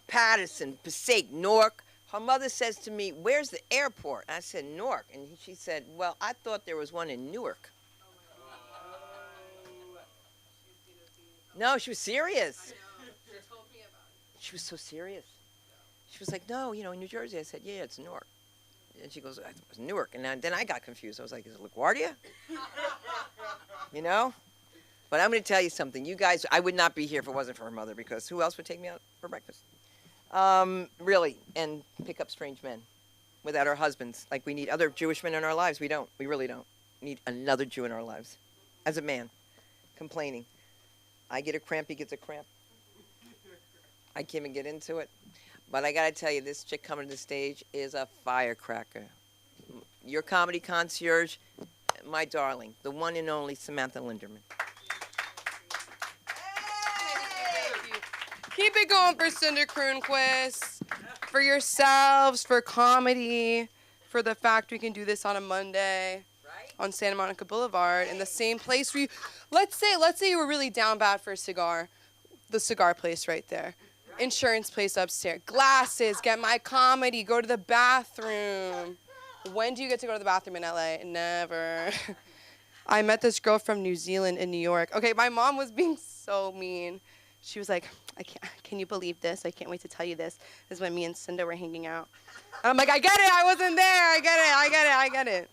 Speaker 1: Patterson, Passaic, Newark. Her mother says to me, where's the airport? And I said, Newark. And she said, well, I thought there was one in Newark. No, she was serious. She was so serious. She was like, no, in New Jersey. I said, yeah, it's Newark. And she goes, it was Newark. And then I got confused. I was like, is it LaGuardia? But I'm going to tell you something. You guys, I would not be here if it wasn't for her mother, because who else would take me out for breakfast? Really, and pick up strange men without our husbands. Like, we need other Jewish men in our lives. We don't. We really don't. We need another Jew in our lives. As a man, complaining. I get a cramp, he gets a cramp. I can't even get into it. But I got to tell you, this chick coming to the stage is a firecracker. Your comedy concierge, my darling, the one and only Samantha Linderman.
Speaker 8: Keep it going for Cinder Kroonquist, for yourselves, for comedy, for the fact we can do this on a Monday on Santa Monica Boulevard in the same place where you, let's say you were really down bad for a cigar, the cigar place right there. Insurance place upstairs, glasses, get my comedy, go to the bathroom. When do you get to go to the bathroom in LA? Never. I met this girl from New Zealand in New York. Okay, my mom was being so mean. She was like, can you believe this? I can't wait to tell you this. This is when me and Cinda were hanging out. And I'm like, I get it, I wasn't there, I get it.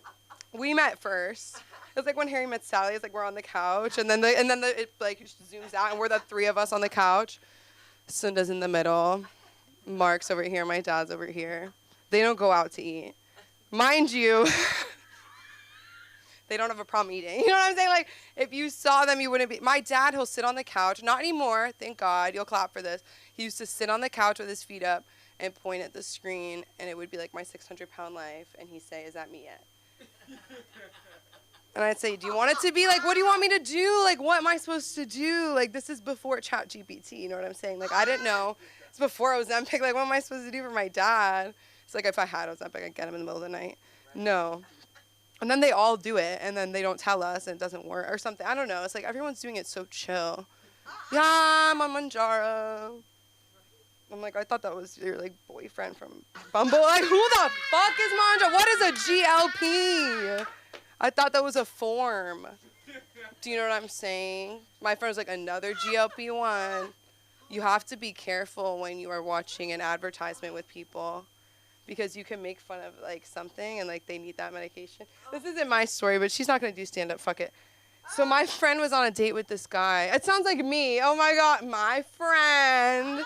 Speaker 8: We met first. It was like when Harry met Sally, it's like we're on the couch, and then it like zooms out, and we're the three of us on the couch. Cinda's in the middle. Mark's over here, my dad's over here. They don't go out to eat. Mind you, they don't have a problem eating. You know what I'm saying? Like, if you saw them, you wouldn't be. My dad, he'll sit on the couch. Not anymore, thank God. You'll clap for this. He used to sit on the couch with his feet up and point at the screen, and it would be like my 600-pound life, and he'd say, is that me yet? And I'd say, do you want it to be like, what do you want me to do? Like, what am I supposed to do? Like, this is before ChatGPT, you know what I'm saying? Like, I didn't know. It's before Ozempic. Like, what am I supposed to do for my dad? It's like if I had Ozempic, I'd get him in the middle of the night. No. And then they all do it, and then they don't tell us, and it doesn't work, or something. I don't know. It's like everyone's doing it so chill. Yeah, I'm on Manjaro. I'm like, I thought that was your, like, boyfriend from Bumble. Like, who the fuck is Manjaro? What is a GLP? I thought that was a form. Do you know what I'm saying? My friend was like, another GLP-1. You have to be careful when you are watching an advertisement with people, because you can make fun of, like, something and, like, they need that medication. This isn't my story, but she's not going to do stand-up. Fuck it. So my friend was on a date with this guy. It sounds like me. Oh, my God. My friend.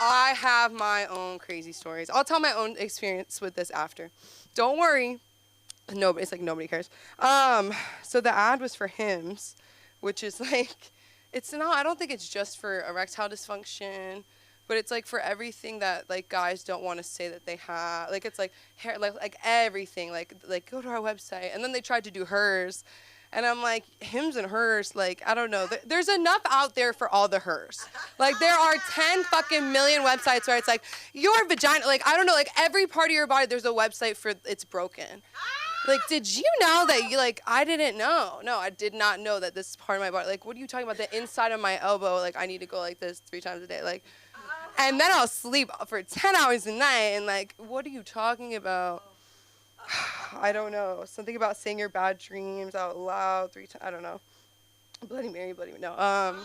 Speaker 8: I have my own crazy stories. I'll tell my own experience with this after. Don't worry. No, it's like nobody cares. So the ad was for Hims, which is like, it's not, I don't think it's just for erectile dysfunction, but it's like for everything that like guys don't want to say that they have. Like it's like hair, like everything. Like go to our website, and then they tried to do hers, and I'm like, Hims and hers. Like I don't know. There's enough out there for all the hers. Like there are 10 fucking million websites where it's like your vagina. Like I don't know. Like every part of your body, there's a website for it's broken. Like, did you know that you, like, I didn't know. No, I did not know that this part of my body, like, what are you talking about? The inside of my elbow, like, I need to go like this 3 times a day. Like, and then I'll sleep for 10 hours a night. And, like, what are you talking about? I don't know. Something about saying your bad dreams out loud 3 times. I don't know. Bloody Mary, no.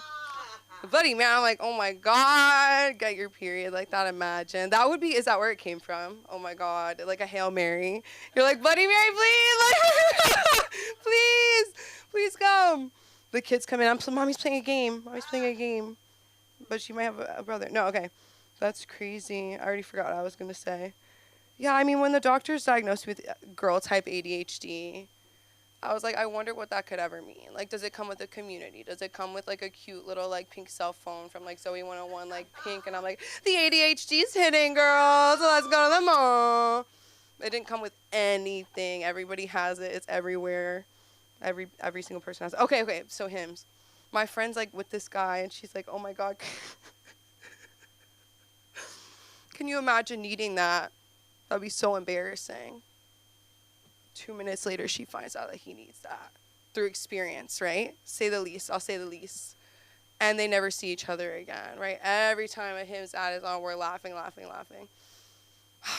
Speaker 8: Bloody Mary. I'm like, oh my God, get your period. Like that, imagine. That would be, is that where it came from? Oh my God, like a Hail Mary. You're like, Bloody Mary, please, like, please come. The kids come in, Mommy's playing a game. Mommy's playing a game. But she might have a brother. No, okay. That's crazy. I already forgot what I was going to say. Yeah, I mean, when the doctors diagnosed me with girl type ADHD, I was like, I wonder what that could ever mean. Like, does it come with a community? Does it come with, like, a cute little, like, pink cell phone from, like, Zoe 101, like, pink? And I'm like, the ADHD's hitting, girls. So let's go to the mall. It didn't come with anything. Everybody has it. It's everywhere. Every single person has it. Okay. So hymns. My friend's, like, with this guy, and she's like, oh, my God. Can you imagine needing that? That would be so embarrassing. 2 minutes later, she finds out that he needs that through experience, right? Say the least. I'll say the least. And they never see each other again, right? Every time a hymns ad is on, we're laughing.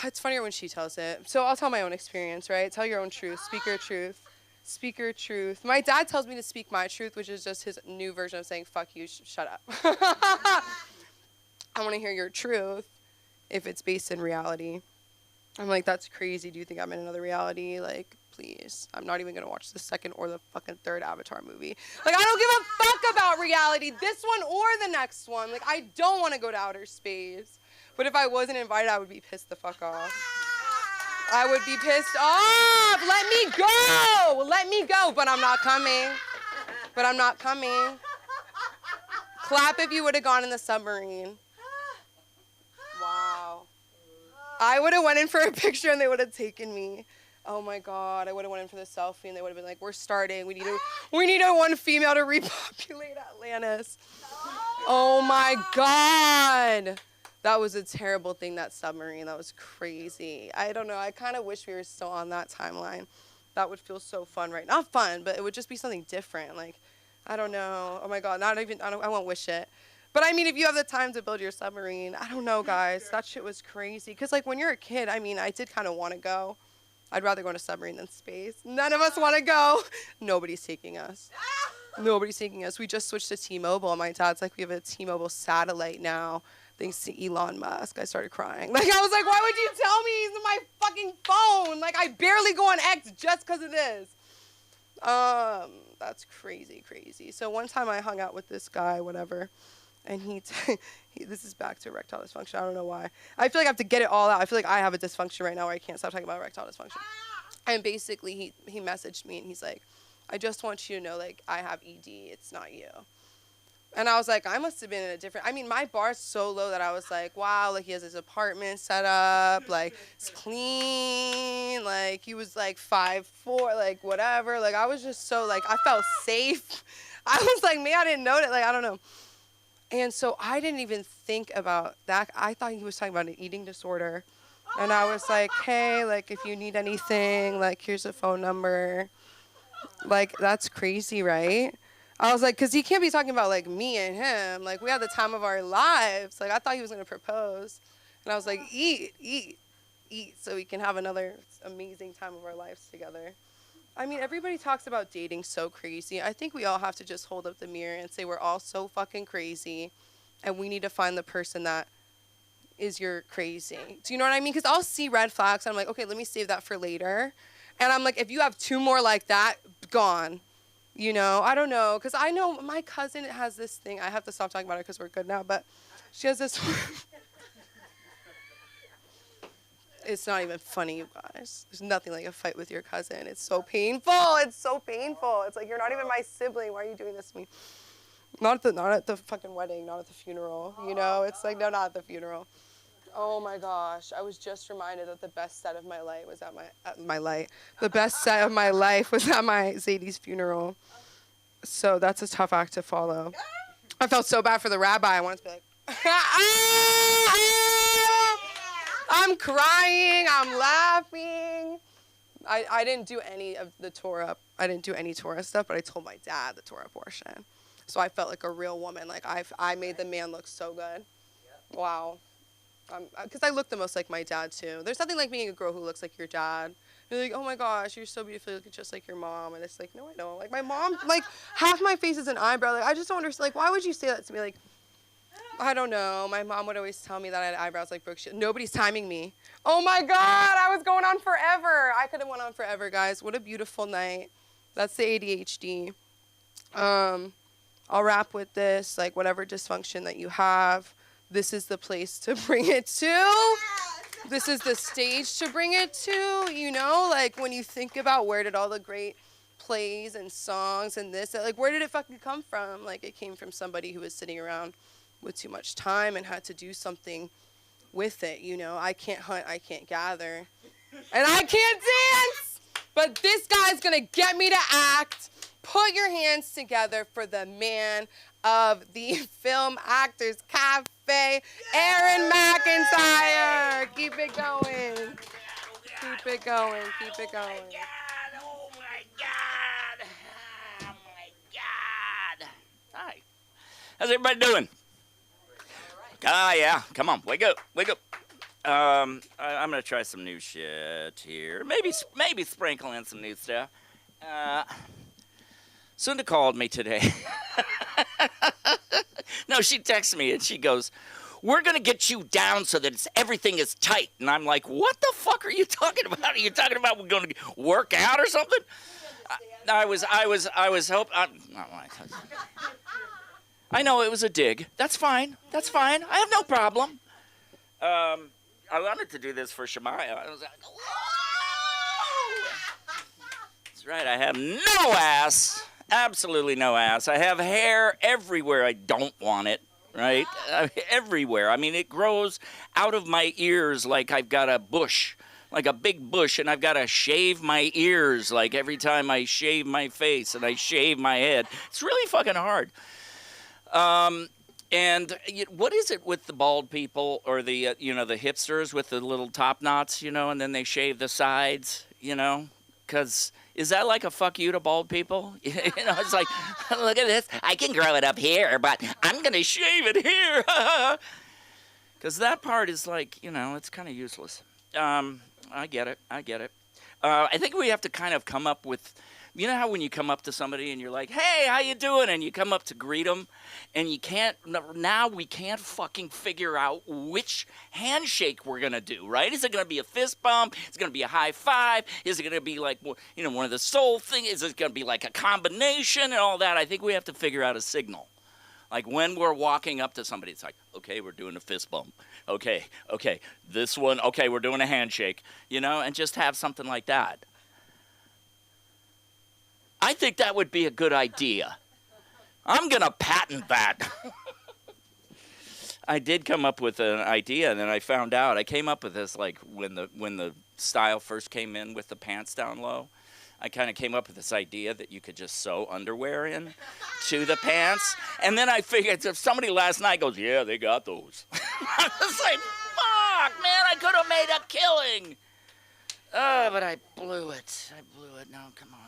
Speaker 8: It's funnier when she tells it. So I'll tell my own experience, right? Tell your own truth. Speak your truth. Speak your truth. My dad tells me to speak my truth, which is just his new version of saying, fuck you, shut up. I want to hear your truth if it's based in reality. I'm like, that's crazy. Do you think I'm in another reality? Like, please. I'm not even going to watch the second or the fucking third Avatar movie. Like, I don't give a fuck about reality, this one or the next one. Like, I don't want to go to outer space. But if I wasn't invited, I would be pissed the fuck off. I would be pissed off. Let me go. But I'm not coming. Clap if you would have gone in the submarine. Wow. I would have went in for a picture and they would have taken me. Oh my God, I would have went in for the selfie and they would have been like, we're starting. We need a one female to repopulate Atlantis. Oh my God. That was a terrible thing, that submarine. That was crazy. I don't know. I kind of wish we were still on that timeline. That would feel so fun, right? Not fun, but it would just be something different. Like, I don't know. Oh my God, I won't wish it. But I mean, if you have the time to build your submarine, I don't know, guys. That shit was crazy. Because, like, when you're a kid, I mean, I did kind of want to go. I'd rather go on a submarine than space. None of us want to go. Nobody's taking us. We just switched to T-Mobile. My dad's like, we have a T-Mobile satellite now. Thanks to Elon Musk. I started crying. Like, I was like, why would you tell me he's in my fucking phone? Like, I barely go on X just because of this. That's crazy. So one time I hung out with this guy, whatever. And this is back to erectile dysfunction. I don't know why. I feel like I have to get it all out. I feel like I have a dysfunction right now where I can't stop talking about erectile dysfunction. And basically, he messaged me and he's like, I just want you to know, like, I have ED. It's not you. And I was like, I must have been in a different, I mean, my bar's so low that I was like, wow, like, he has his apartment set up, like, it's clean, like, he was, like, 5'4", like, whatever. Like, I was just so, like, I felt safe. I was like, man, I didn't know that, like, I don't know. And so I didn't even think about that. I thought he was talking about an eating disorder. And I was like, hey, like, if you need anything, like, here's a phone number. Like, that's crazy, right? I was like, because he can't be talking about, like, me and him. Like, we had the time of our lives. Like, I thought he was going to propose. And I was like, eat, so we can have another amazing time of our lives together. I mean, everybody talks about dating so crazy. I think we all have to just hold up the mirror and say we're all so fucking crazy. And we need to find the person that is your crazy. Do you know what I mean? Because I'll see red flags. And I'm like, okay, let me save that for later. And I'm like, if you have 2 more like that, gone. You know, I don't know. Because I know my cousin has this thing. I have to stop talking about it because we're good now. But she has this. It's not even funny, you guys. There's nothing like a fight with your cousin. It's so painful. It's like, you're not even my sibling. Why are you doing this to me? Not at the fucking wedding, not at the funeral. You know, it's like, no, not at the funeral. Oh my gosh. I was just reminded that the best set of my life was at the best set of my life was at my Zadie's funeral. So that's a tough act to follow. I felt so bad for the rabbi. I wanted to be like, I'm crying, I'm laughing. I didn't do any of the Torah. I didn't do any Torah stuff, but I told my dad the Torah portion. So I felt like a real woman. Like, I made the man look so good. Wow. Because I look the most like my dad, too. There's nothing like being a girl who looks like your dad. You're like, oh my gosh, you're so beautiful, you look just like your mom. And it's like, no, I don't. Like, my mom, like, half my face is an eyebrow. Like, I just don't understand. Like, why would you say that to me? Like, I don't know. My mom would always tell me that I had eyebrows like Brooke Shields. Nobody's timing me. Oh my God, I was going on forever. I could have went on forever, guys. What a beautiful night. That's the ADHD. I'll wrap with this, like whatever dysfunction that you have, this is the place to bring it to. This is the stage to bring it to, you know? Like when you think about where did all the great plays and songs and this, like where did it fucking come from? Like it came from somebody who was sitting around with too much time and had to do something with it, you know? I can't hunt, I can't gather, and I can't dance, but this guy's gonna get me to act. Put your hands together for the man of the Film Actors Cafe, Aaron McIntyre. Keep it going. Keep it going. Keep it going.
Speaker 9: Oh my God. Oh my God. Hi. How's everybody doing? Ah, yeah. Come on. Wake up. Wake up. I'm gonna try some new shit here. Maybe sprinkle in some new stuff. Sunda called me today. No, she texted me and she goes, "We're going to get you down so that everything is tight." And I'm like, "What the fuck are you talking about? Are you talking about we're going to work out or something?" I was hoping. I know it was a dig. That's fine. That's fine. I have no problem. I wanted to do this for Shemaya. I was like, whoa! That's right. I have no ass. Absolutely no ass. I have hair everywhere I don't want it, right? Everywhere. I mean, it grows out of my ears like I've got a bush, like a big bush, and I've got to shave my ears like every time I shave my face and I shave my head. It's really fucking hard. And what is it with the bald people or the, the hipsters with the little top knots, and then they shave the sides, Because is that like a fuck you to bald people? It's like, look at this. I can grow it up here, but I'm going to shave it here. Because that part is like, it's kind of useless. I get it. I think we have to kind of come up with, how when you come up to somebody and you're like, "Hey, how you doing?" And you come up to greet them, and we can't fucking figure out which handshake we're going to do, right? Is it going to be a fist bump? Is it going to be a high five? Is it going to be like, one of the soul things? Is it going to be like a combination and all that? I think we have to figure out a signal. Like when we're walking up to somebody, it's like, okay, we're doing a fist bump. Okay, this one, okay, we're doing a handshake, and just have something like that. I think that would be a good idea. I'm going to patent that. I did come up with an idea, and then I found out. I came up with this like when the style first came in with the pants down low. I kind of came up with this idea that you could just sew underwear in to the pants. And then I figured if somebody last night goes, "Yeah, they got those." I was like, fuck, man, I could have made a killing. Oh, but I blew it. No, come on.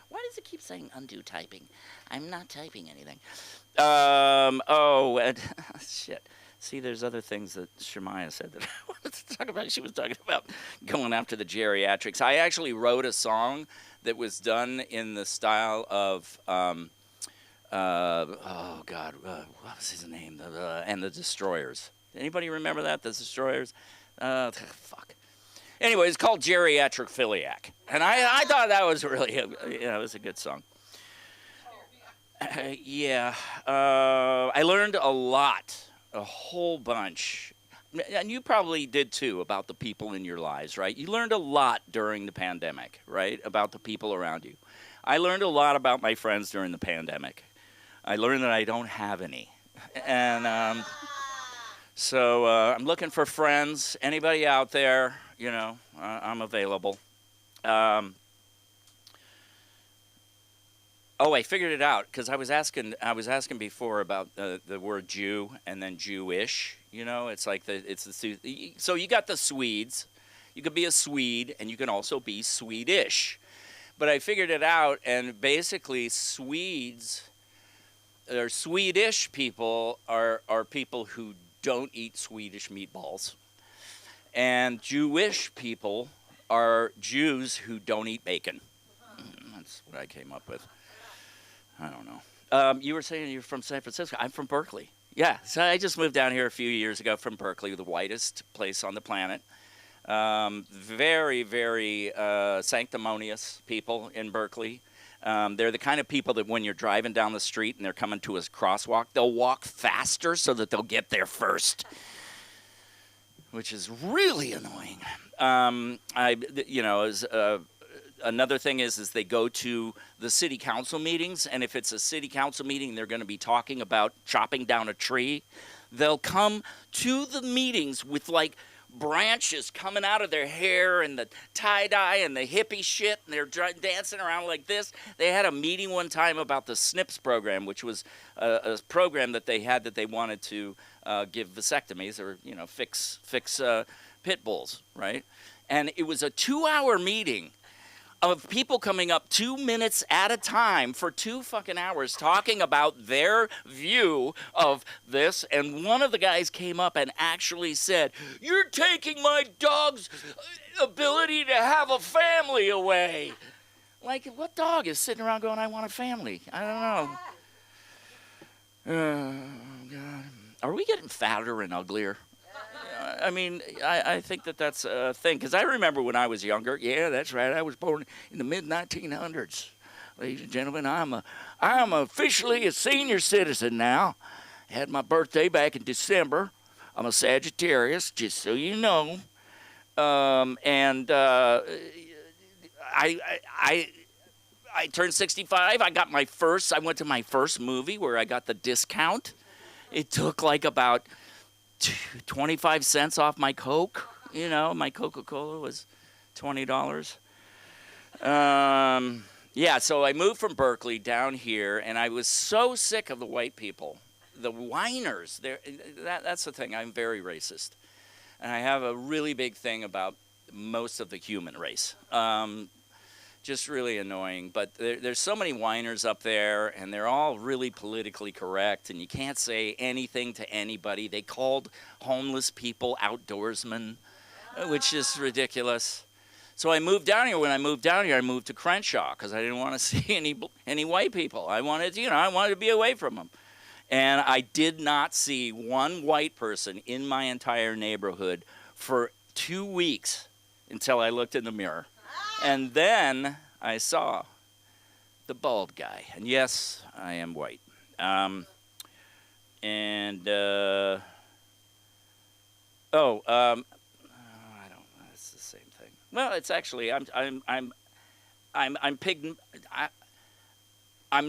Speaker 9: Why does it keep saying undo typing? I'm not typing anything. Shit. See, there's other things that Shemaya said that I wanted to talk about. She was talking about going after the geriatrics. I actually wrote a song that was done in the style of, what was his name? And the Destroyers. Anybody remember that? The Destroyers? Fuck. Anyway, it's called Geriatric Philiac. And I thought that was really, it was a good song. I learned a lot, a whole bunch. And you probably did too, about the people in your lives, right? You learned a lot during the pandemic, right? About the people around you. I learned a lot about my friends during the pandemic. I learned that I don't have any. And so I'm looking for friends. Anybody out there, I'm available. I figured it out because I was asking before about the word Jew and then Jewish. It's like so you got the Swedes. You could be a Swede and you can also be Swedish. But I figured it out, and basically Swedes or Swedish people are people who don't eat Swedish meatballs. And Jewish people are Jews who don't eat bacon. That's what I came up with. I don't know. You were saying you're from San Francisco. I'm from Berkeley. Yeah, so I just moved down here a few years ago from Berkeley, the whitest place on the planet. Very, very sanctimonious people in Berkeley. They're the kind of people that when you're driving down the street and they're coming to a crosswalk, they'll walk faster so that they'll get there first, which is really annoying. Another thing is they go to the city council meetings, and if it's a city council meeting, they're going to be talking about chopping down a tree. They'll come to the meetings with like branches coming out of their hair and the tie-dye and the hippie shit, and they're dancing around like this. They had a meeting one time about the SNPs program, which was a program that they had that they wanted to give vasectomies or, fix pit bulls, right? And it was a 2-hour meeting of people coming up 2 minutes at a time for 2 fucking hours talking about their view of this. And one of the guys came up and actually said, "You're taking my dog's ability to have a family away." Like, what dog is sitting around going, "I want a family"? I don't know. Oh, God. Are we getting fatter and uglier? I mean, I think that's a thing. Because I remember when I was younger, yeah, that's right, I was born in the mid-1900s. Ladies and gentlemen, I'm officially a senior citizen now. I had my birthday back in December. I'm a Sagittarius, just so you know. I turned 65. I went to my first movie where I got the discount. It took like about 25 cents off my Coke. My Coca-Cola was $20. Yeah, so I moved from Berkeley down here, and I was so sick of the white people. The whiners. That's the thing. I'm very racist. And I have a really big thing about most of the human race. Just really annoying. But there's so many whiners up there, and they're all really politically correct, and you can't say anything to anybody. They called homeless people outdoorsmen, which is ridiculous. So I moved down here. When I moved down here, I moved to Crenshaw because I didn't want to see any white people. I wanted to be away from them. And I did not see one white person in my entire neighborhood for 2 weeks until I looked in the mirror. And then I saw the bald guy. And yes, I am white. I don't know. It's the same thing. Well, it's actually I'm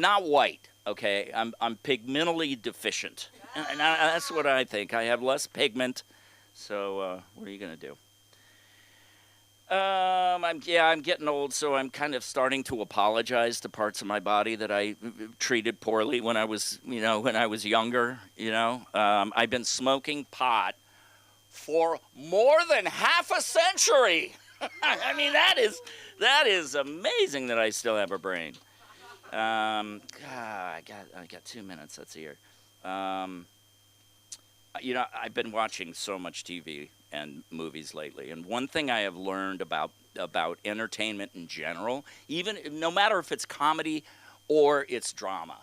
Speaker 9: not white. Okay, I'm pigmentally deficient, and that's what I think. I have less pigment. So what are you gonna do? I'm getting old, so I'm kind of starting to apologize to parts of my body that I treated poorly when I was younger. I've been smoking pot for more than half a century. I mean, that is amazing that I still have a brain. I got 2 minutes. Let's see here. I've been watching so much TV and movies lately, and one thing I have learned about entertainment in general, even no matter if it's comedy or it's drama,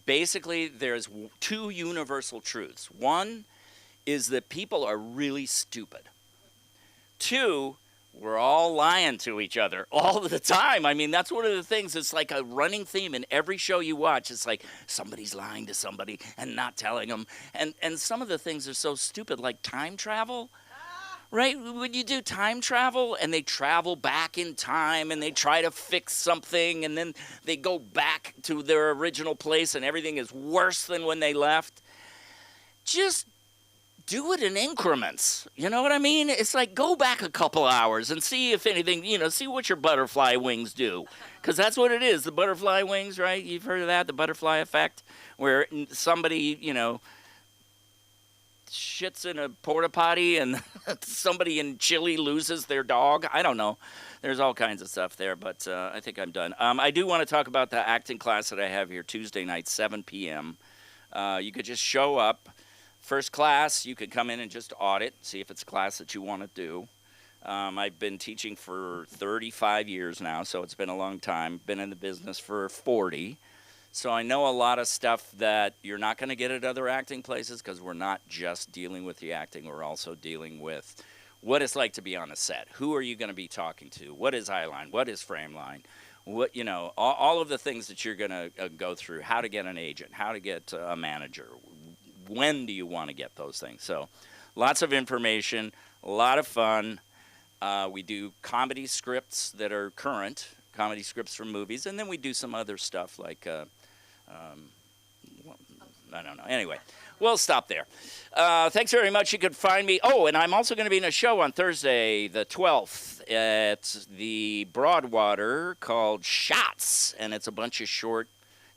Speaker 9: basically there's 2 universal truths. One is that people are really stupid. 2, we're all lying to each other all the time. I mean, that's one of the things. It's like a running theme in every show you watch. It's like somebody's lying to somebody and not telling them. And some of the things are so stupid, like time travel. Right? When you do time travel and they travel back in time and they try to fix something and then they go back to their original place and everything is worse than when they left. Just do it in increments. You know what I mean? It's like go back a couple hours and see if anything, see what your butterfly wings do. Because that's what it is, the butterfly wings, right? You've heard of that, the butterfly effect, where somebody, shits in a porta potty and somebody in Chile loses their dog. I don't know. There's all kinds of stuff there, but I think I'm done. I do want to talk about the acting class that I have here Tuesday night, 7 p.m. You could just show up. First class, you could come in and just audit, see if it's a class that you want to do. I've been teaching for 35 years now, so it's been a long time. Been in the business for 40. So I know a lot of stuff that you're not going to get at other acting places because we're not just dealing with the acting. We're also dealing with what it's like to be on a set. Who are you going to be talking to? What is eyeline? What is frame line? What, you know, all of the things that you're going to go through. How to get an agent, how to get a manager. When do you want to get those things? So lots of information, a lot of fun. We do comedy scripts that are current, comedy scripts from movies, and then we do some other stuff like, I don't know. Anyway, we'll stop there. Thanks very much. You can find me. Oh, and I'm also going to be in a show on Thursday, the 12th, at the Broadwater called Shots, and it's a bunch of short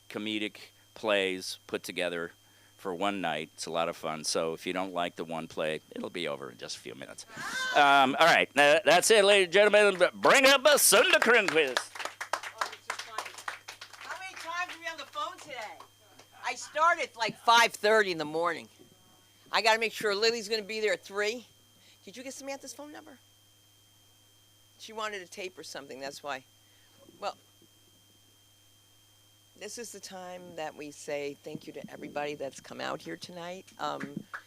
Speaker 9: comedic plays put together for one night. It's a lot of fun. So if you don't like the one play, it'll be over in just a few minutes. All right. That's it, ladies and gentlemen. Bring up a Sunday quiz.
Speaker 1: How many times were we on the phone today? I start at like 5:30 in the morning. I got to make sure Lily's going to be there at 3. Did you get Samantha's phone number? She wanted a tape or something. That's why. Well, this is the time that we say thank you to everybody that's come out here tonight.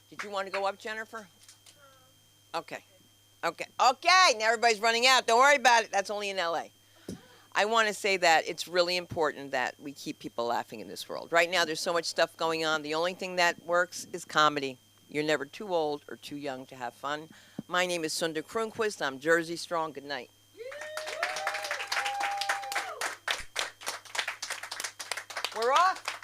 Speaker 1: Did you want to go up, Jennifer? Okay. Okay. Okay. Now everybody's running out. Don't worry about it. That's only in L.A. I want to say that it's really important that we keep people laughing in this world. Right now, there's so much stuff going on. The only thing that works is comedy. You're never too old or too young to have fun. My name is Sunda Kronquist. I'm Jersey Strong. Good night. We're off.